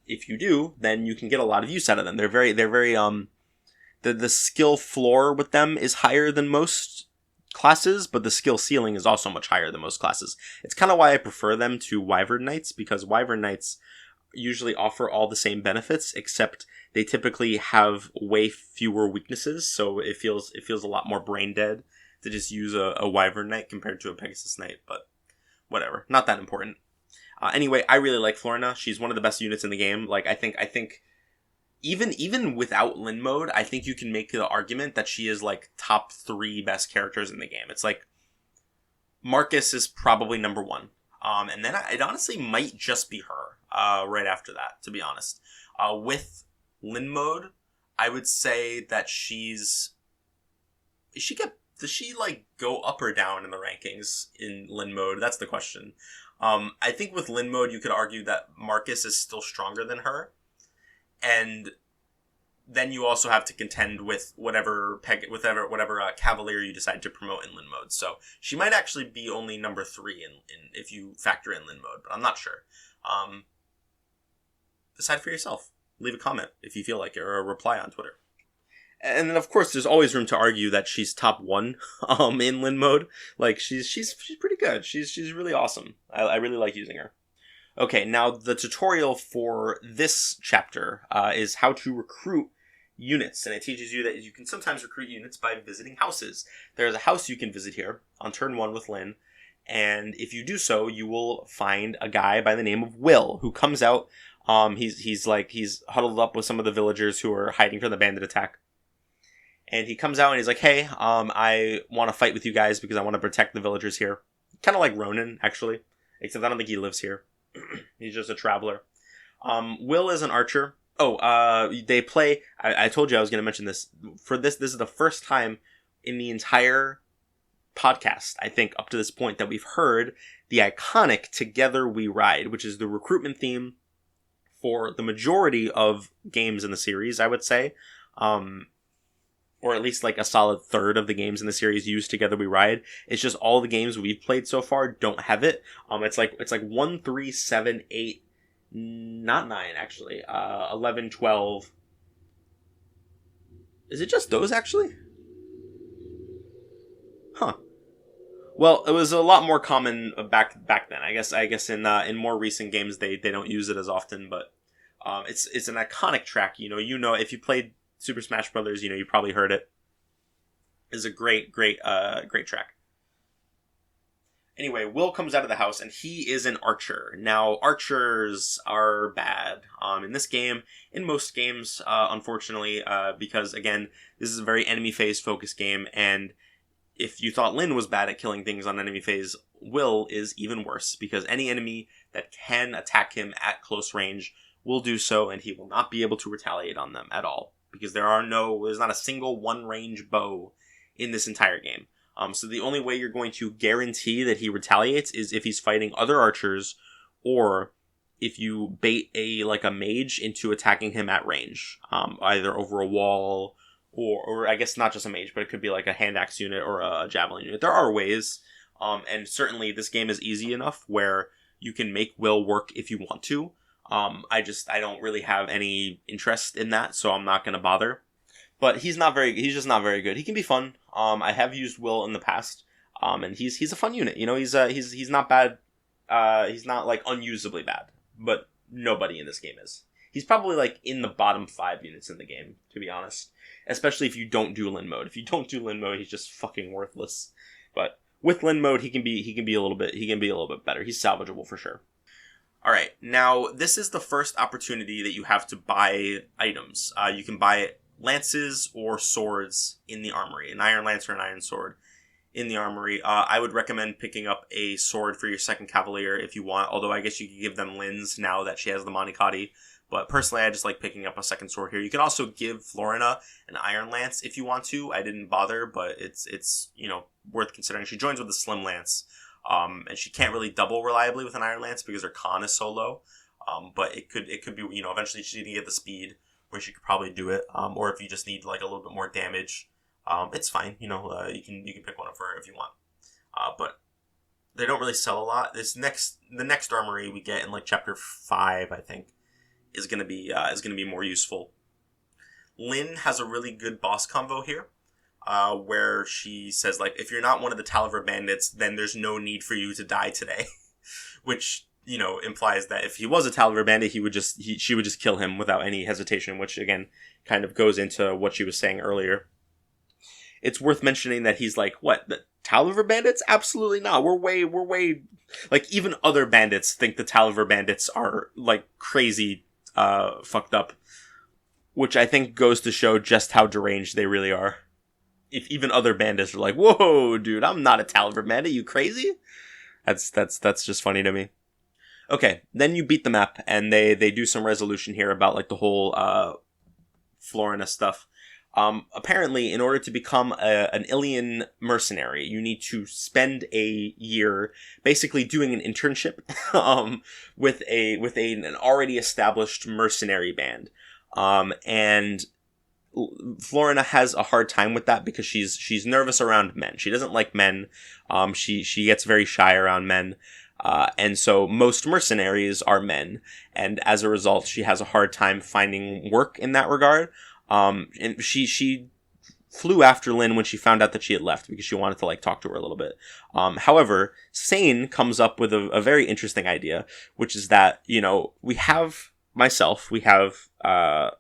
if you do, then you can get a lot of use out of them. They're very the skill floor with them is higher than most classes, but the skill ceiling is also much higher than most classes. It's kind of why I prefer them to Wyvern Knights, because Wyvern Knights usually offer all the same benefits, except they typically have way fewer weaknesses, so it feels a lot more brain dead to just use a Wyvern Knight compared to a Pegasus Knight, but whatever, not that important. Anyway, I really like Florina. She's one of the best units in the game. Like, I think even without Lin mode, I think you can make the argument that she is like top 3 best characters in the game. It's like Marcus is probably number 1. And then it honestly might just be her right after that, to be honest. With Lin mode, I would say that does she like go up or down in the rankings in Lin mode? That's the question. I think with Lin mode, you could argue that Marcus is still stronger than her. And then you also have to contend with whatever Cavalier you decide to promote in Lin mode. So she might actually be only number 3 in if you factor in Lin mode, but I'm not sure. Decide for yourself. Leave a comment if you feel like it, or a reply on Twitter. And then of course there's always room to argue that she's top 1 in Lin mode. Like she's pretty good. She's really awesome. I really like using her. Okay, now the tutorial for this chapter is how to recruit units, and it teaches you that you can sometimes recruit units by visiting houses. There's a house you can visit here on turn 1 with Lin, and if you do so, you will find a guy by the name of Will, who comes out. He's huddled up with some of the villagers who are hiding from the bandit attack, and he comes out and he's like, "Hey, I want to fight with you guys because I want to protect the villagers here." Kind of like Ronan, actually, except I don't think he lives here. He's just a traveler. Will is an archer. They play... I told you I was going to mention this. For this is the first time in the entire podcast, I think, up to this point, that we've heard the iconic Together We Ride, which is the recruitment theme for the majority of games in the series, I would say. Or at least like a solid third of the games in the series use Together We Ride. It's just all the games we've played so far don't have it. It's like 1, 3, 7, 8, not 9 actually. 11, 12. Is it just those actually? Huh. Well, it was a lot more common back then. I guess in more recent games they don't use it as often, but it's an iconic track. You know if you played Super Smash Brothers, you probably heard it. It's a great track. Anyway, Will comes out of the house, and he is an archer. Now, archers are bad in this game, in most games, unfortunately, because, again, this is a very enemy phase focused game, and if you thought Lin was bad at killing things on enemy phase, Will is even worse, because any enemy that can attack him at close range will do so, and he will not be able to retaliate on them at all. Because there's not a single one-range bow in this entire game. So the only way you're going to guarantee that he retaliates is if he's fighting other archers, or if you bait a mage into attacking him at range, either over a wall or I guess not just a mage, but it could be like a hand axe unit or a javelin unit. There are ways, and certainly this game is easy enough where you can make Will work if you want to. I don't really have any interest in that, so I'm not going to bother. But he's just not very good. He can be fun. I have used Will in the past, and he's a fun unit. You know, he's not bad. He's not like unusably bad, but nobody in this game is. He's probably like in the bottom 5 units in the game, to be honest. Especially if you don't do Lin mode. If you don't do Lin mode, he's just fucking worthless. But with Lin mode, he can be a little bit better. He's salvageable for sure. All right, now this is the first opportunity that you have to buy items. You can buy lances or swords in the armory, an iron lance or an iron sword in the armory. I would recommend picking up a sword for your second cavalier if you want, although I guess you could give them Lin's now that she has the Monicati. But personally, I just like picking up a second sword here. You can also give Florina an iron lance if you want to. I didn't bother, but it's worth considering. She joins with a slim lance, and she can't really double reliably with an iron lance because her con is so low. But it could be eventually she can get the speed where she could probably do it. Or if you just need like a little bit more damage, it's fine. You can pick one up for her if you want. But they don't really sell a lot. The next armory we get in like chapter 5, I think, is gonna be more useful. Lin has a really good boss convo here, where she says like, if you're not one of the Taliver bandits, then there's no need for you to die today, which implies that if he was a Taliver bandit, she would just kill him without any hesitation, which again kind of goes into what she was saying earlier. It's worth mentioning that he's like, what, the Taliver bandits? Absolutely not. We're way like, even other bandits think the Taliver bandits are like crazy fucked up, which I think goes to show just how deranged they really are. If even other bandits are like, whoa, dude, I'm not a Taliver bandit, you crazy? That's just funny to me. Okay, then you beat the map, and they do some resolution here about like the whole Florina stuff. Apparently, in order to become an Ilian mercenary, you need to spend a year basically doing an internship with an already established mercenary band. And Florina has a hard time with that because she's nervous around men. She doesn't like men. She gets very shy around men. And so most mercenaries are men. And as a result, she has a hard time finding work in that regard. And she flew after Lin when she found out that she had left because she wanted to like talk to her a little bit. However, Sane comes up with a very interesting idea, which is that, we have myself, we have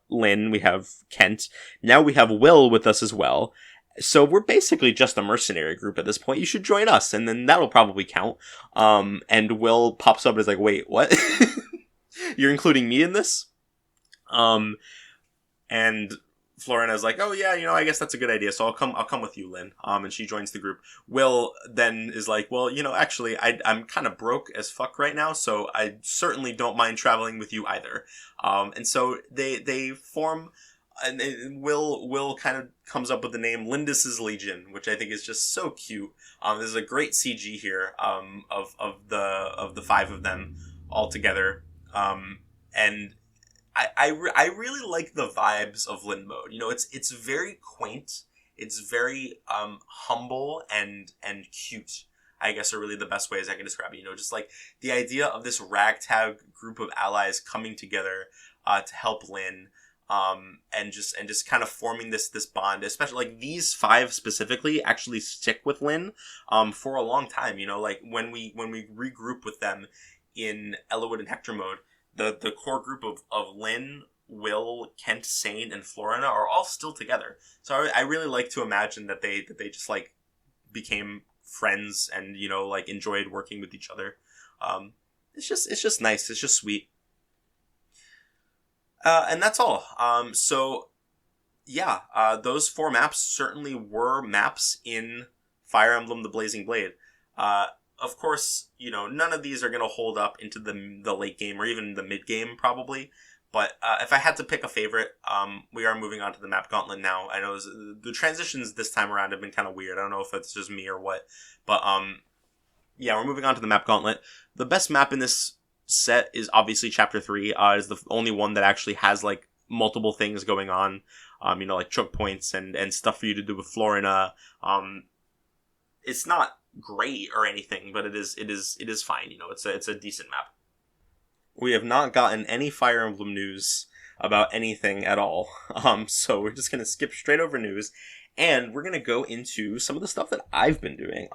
Lin, we have Kent, now we have Will with us as well. So we're basically just a mercenary group at this point. You should join us, and then that'll probably count. And Will pops up and is like, wait, what? You're including me in this? And Florina's like, oh yeah, I guess that's a good idea. So I'll come with you, Lin. And she joins the group. Will then is like, well, actually, I'm kind of broke as fuck right now, so I certainly don't mind traveling with you either. And so they form, and Will kind of comes up with the name Lindis's Legion, which I think is just so cute. There's a great CG here, of the 5 of them all together. And I really like the vibes of Lin mode. It's very quaint. It's very humble and cute, I guess, are really the best ways I can describe it. Just like the idea of this ragtag group of allies coming together to help Lin, and just kind of forming this bond. Especially like these 5 specifically actually stick with Lin for a long time. Like when we regroup with them in Elowood and Hector mode, the core group of Lin, Will, Kent, Sane, and Florina are all still together. So I really like to imagine that they just like became friends and like enjoyed working with each other. It's just nice. It's just sweet. And that's all. So yeah, those 4 maps certainly were maps in Fire Emblem: The Blazing Blade. Of course, none of these are going to hold up into the late game or even the mid game probably. But if I had to pick a favorite, we are moving on to the map gauntlet now. I know the transitions this time around have been kind of weird. I don't know if it's just me or what. But yeah, we're moving on to the map gauntlet. The best map in this set is obviously chapter 3. Is the only one that actually has like multiple things going on. Like choke points and stuff for you to do with Florina. It's not great or anything, but it is fine. It's a decent map. We have not gotten any Fire Emblem news about anything at all. So we're just gonna skip straight over news, and we're gonna go into some of the stuff that I've been doing.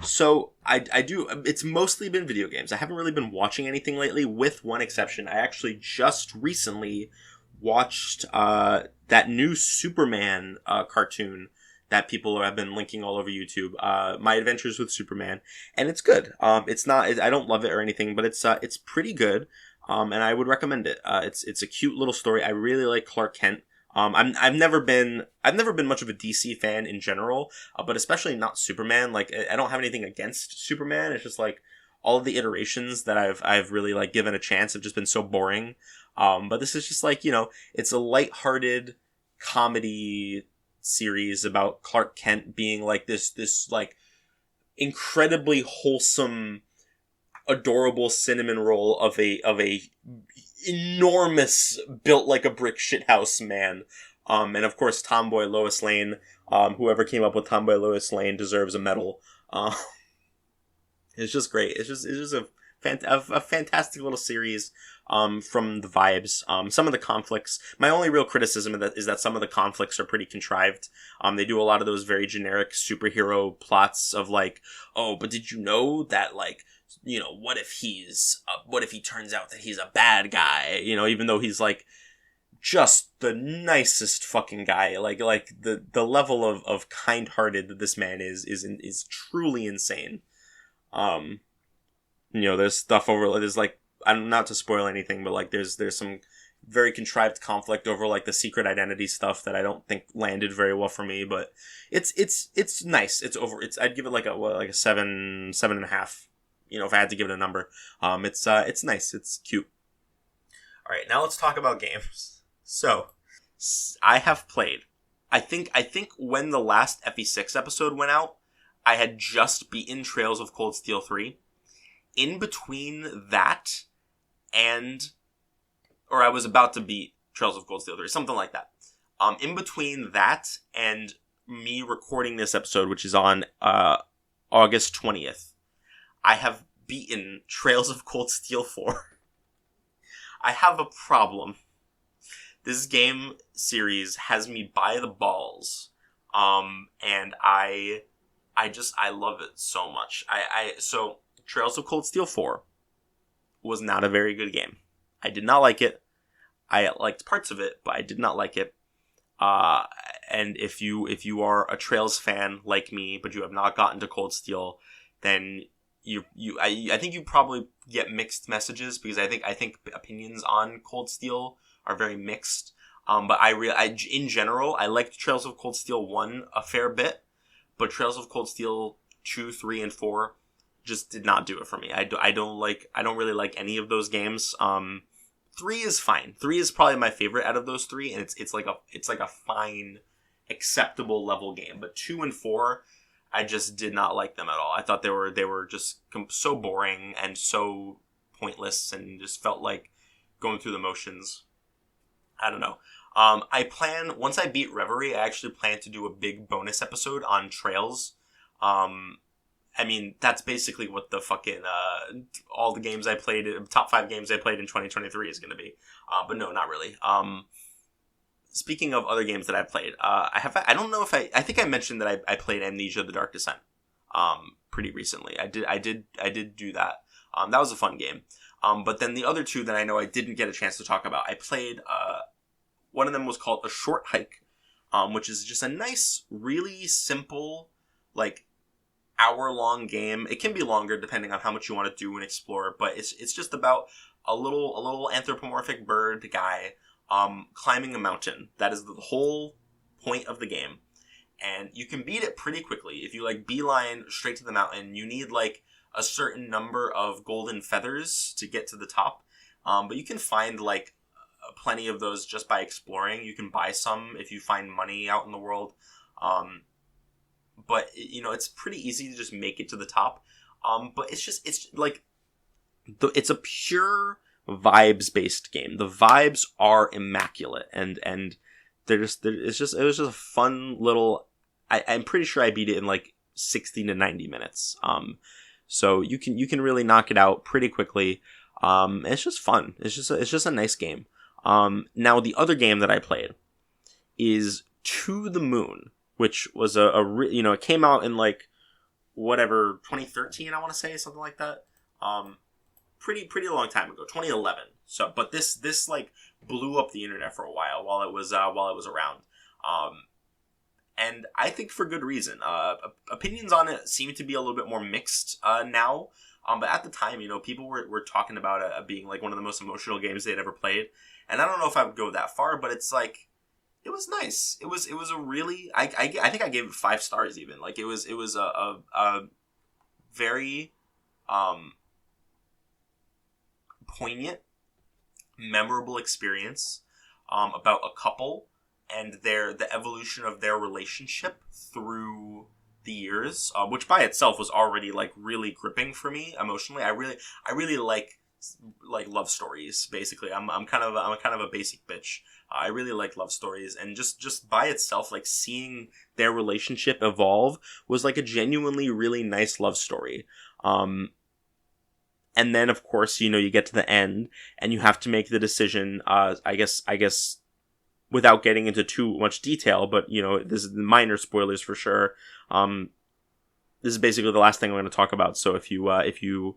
So I do. It's mostly been video games. I haven't really been watching anything lately, with one exception. I actually just recently watched that new Superman cartoon that people have been linking all over YouTube. My Adventures with Superman, and it's good. It's not. I don't love it or anything, but it's pretty good. And I would recommend it. It's a cute little story. I really like Clark Kent. I've never been much of a DC fan in general, but especially not Superman. Like, I don't have anything against Superman. It's just like all of the iterations that I've really like given a chance have just been so boring. But this is just like, it's a lighthearted comedy series about Clark Kent being like this like incredibly wholesome, adorable cinnamon roll of a enormous, built like a brick shithouse man. And of course, Tomboy Lois Lane, whoever came up with Tomboy Lois Lane deserves a medal. It's just great. It's just a fantastic little series. From the vibes, some of the conflicts. My only real criticism of that is that some of the conflicts are pretty contrived. They do a lot of those very generic superhero plots of like, oh, but did you know that like, what if he turns out that he's a bad guy? Even though he's like just the nicest fucking guy. Like the level of kind-hearted that this man is truly insane. There's stuff there's like, I'm not to spoil anything, but like there's some very contrived conflict over like the secret identity stuff that I don't think landed very well for me, but it's nice. I'd give it like a 7.5. If I had to give it a number. It's nice. It's cute. All right, now let's talk about games. So, I have played. I think when the last FE6 episode went out, I had just beaten Trails of Cold Steel 3. In between that or I was about to beat Trails of Cold Steel 3, something like that. In between that and me recording this episode, which is on August 20th, I have beaten Trails of Cold Steel 4. I have a problem. This game series has me by the balls, and I love it so much. So Trails of Cold Steel 4 was not a very good game. I did not like it. I liked parts of it, but I did not like it. And if you are a Trails fan like me, but you have not gotten to Cold Steel, then I think you probably get mixed messages, because I think opinions on Cold Steel are very mixed. But in general, I liked Trails of Cold Steel 1 a fair bit, but Trails of Cold Steel 2, 3, and 4 just did not do it for me. I don't really like any of those games. 3 is fine. 3 is probably my favorite out of those 3, and it's like a fine, acceptable level game. But 2 and 4, I just did not like them at all. I thought they were just so boring and so pointless, and just felt like going through the motions. I don't know. Once I beat Reverie, I actually plan to do a big bonus episode on Trails. That's basically what the fucking, all the games I played, top 5 games I played in 2023 is going to be. But no, not really. Speaking of other games that I've played, I don't know if I think I mentioned that I played Amnesia: The Dark Descent, pretty recently. I did do that. That was a fun game. But then the other two that I know I didn't get a chance to talk about, I played, one of them was called A Short Hike, which is just a nice, really simple, like, hour-long game. It can be longer depending on how much you want to do and explore, but it's just about a little anthropomorphic bird guy climbing a mountain. That is the whole point of the game. And you can beat it pretty quickly. If you like beeline straight to the mountain, you need like a certain number of golden feathers to get to the top. But you can find like plenty of those just by exploring. You can buy some if you find money out in the world. But it's pretty easy to just make it to the top. But it's like it's a pure vibes-based game. The vibes are immaculate, and it was just a fun little. I'm pretty sure I beat it in like 60 to 90 minutes. So you can really knock it out pretty quickly. It's just fun. It's just a nice game. Now the other game that I played is To the Moon, which was it came out in like whatever 2013, I want to say, something like that. Pretty long time ago, 2011. So, but this like blew up the internet for a while it was around. And I think for good reason. Opinions on it seem to be a little bit more mixed now. But at the time, people were talking about it being like one of the most emotional games they'd ever played. And I don't know if I would go that far, but it's like, it was nice. It was a really, I think I gave it 5 stars even. Like it was a very poignant, memorable experience about a couple and the evolution of their relationship through the years, which by itself was already like really gripping for me emotionally. I really like love stories. Basically, I'm kind of a basic bitch. I really like love stories, and just by itself, like seeing their relationship evolve was like a genuinely really nice love story. And then of course, you get to the end and you have to make the decision. I guess without getting into too much detail, but this is minor spoilers for sure. This is basically the last thing I'm going to talk about. So if you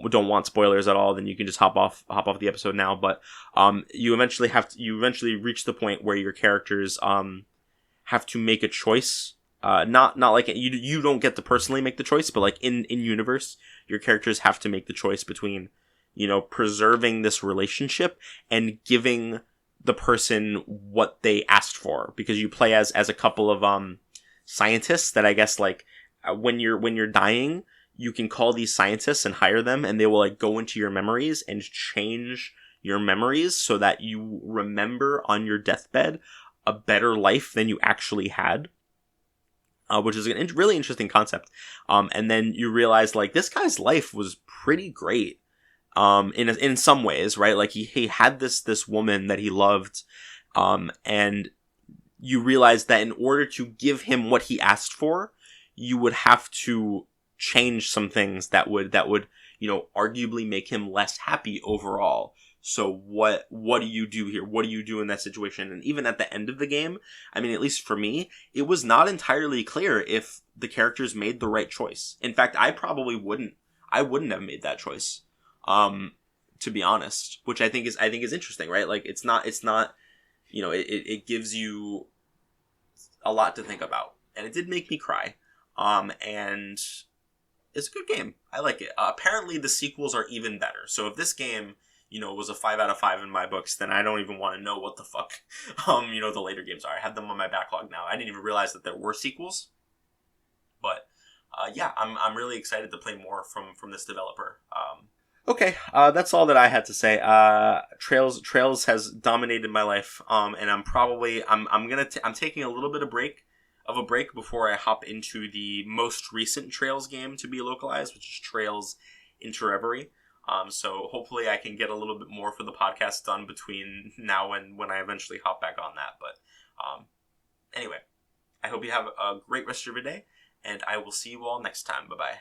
don't want spoilers at all, then you can just hop off the episode now. But you eventually reach the point where your characters have to make a choice. Not like you don't get to personally make the choice, but like in universe, your characters have to make the choice between preserving this relationship and giving the person what they asked for, because you play as a couple of scientists that I guess like when you're dying, you can call these scientists and hire them, and they will like go into your memories and change your memories so that you remember on your deathbed a better life than you actually had. Which is a really interesting concept. And then you realize like this guy's life was pretty great. In some ways, right? Like he had this woman that he loved, and you realize that in order to give him what he asked for, you would have to change some things that would arguably make him less happy overall. So what do you do here? What do you do in that situation? And even at the end of the game, I mean, at least for me, it was not entirely clear if the characters made the right choice. In fact, I probably wouldn't. I wouldn't have made that choice. To be honest, which I think is interesting, right? Like it's not, it gives you a lot to think about, and it did make me cry. And it's a good game. I like it. Apparently the sequels are even better. So if this game, was a 5 out of 5 in my books, then I don't even want to know what the fuck, the later games are. I have them on my backlog now. I didn't even realize that there were sequels, but, yeah, I'm really excited to play more from this developer. Okay, that's all that I had to say. Trails has dominated my life, and I'm taking a little bit of a break before I hop into the most recent Trails game to be localized, which is Trails Into Reverie. So hopefully I can get a little bit more for the podcast done between now and when I eventually hop back on that. But anyway, I hope you have a great rest of your day, and I will see you all next time. Bye-bye.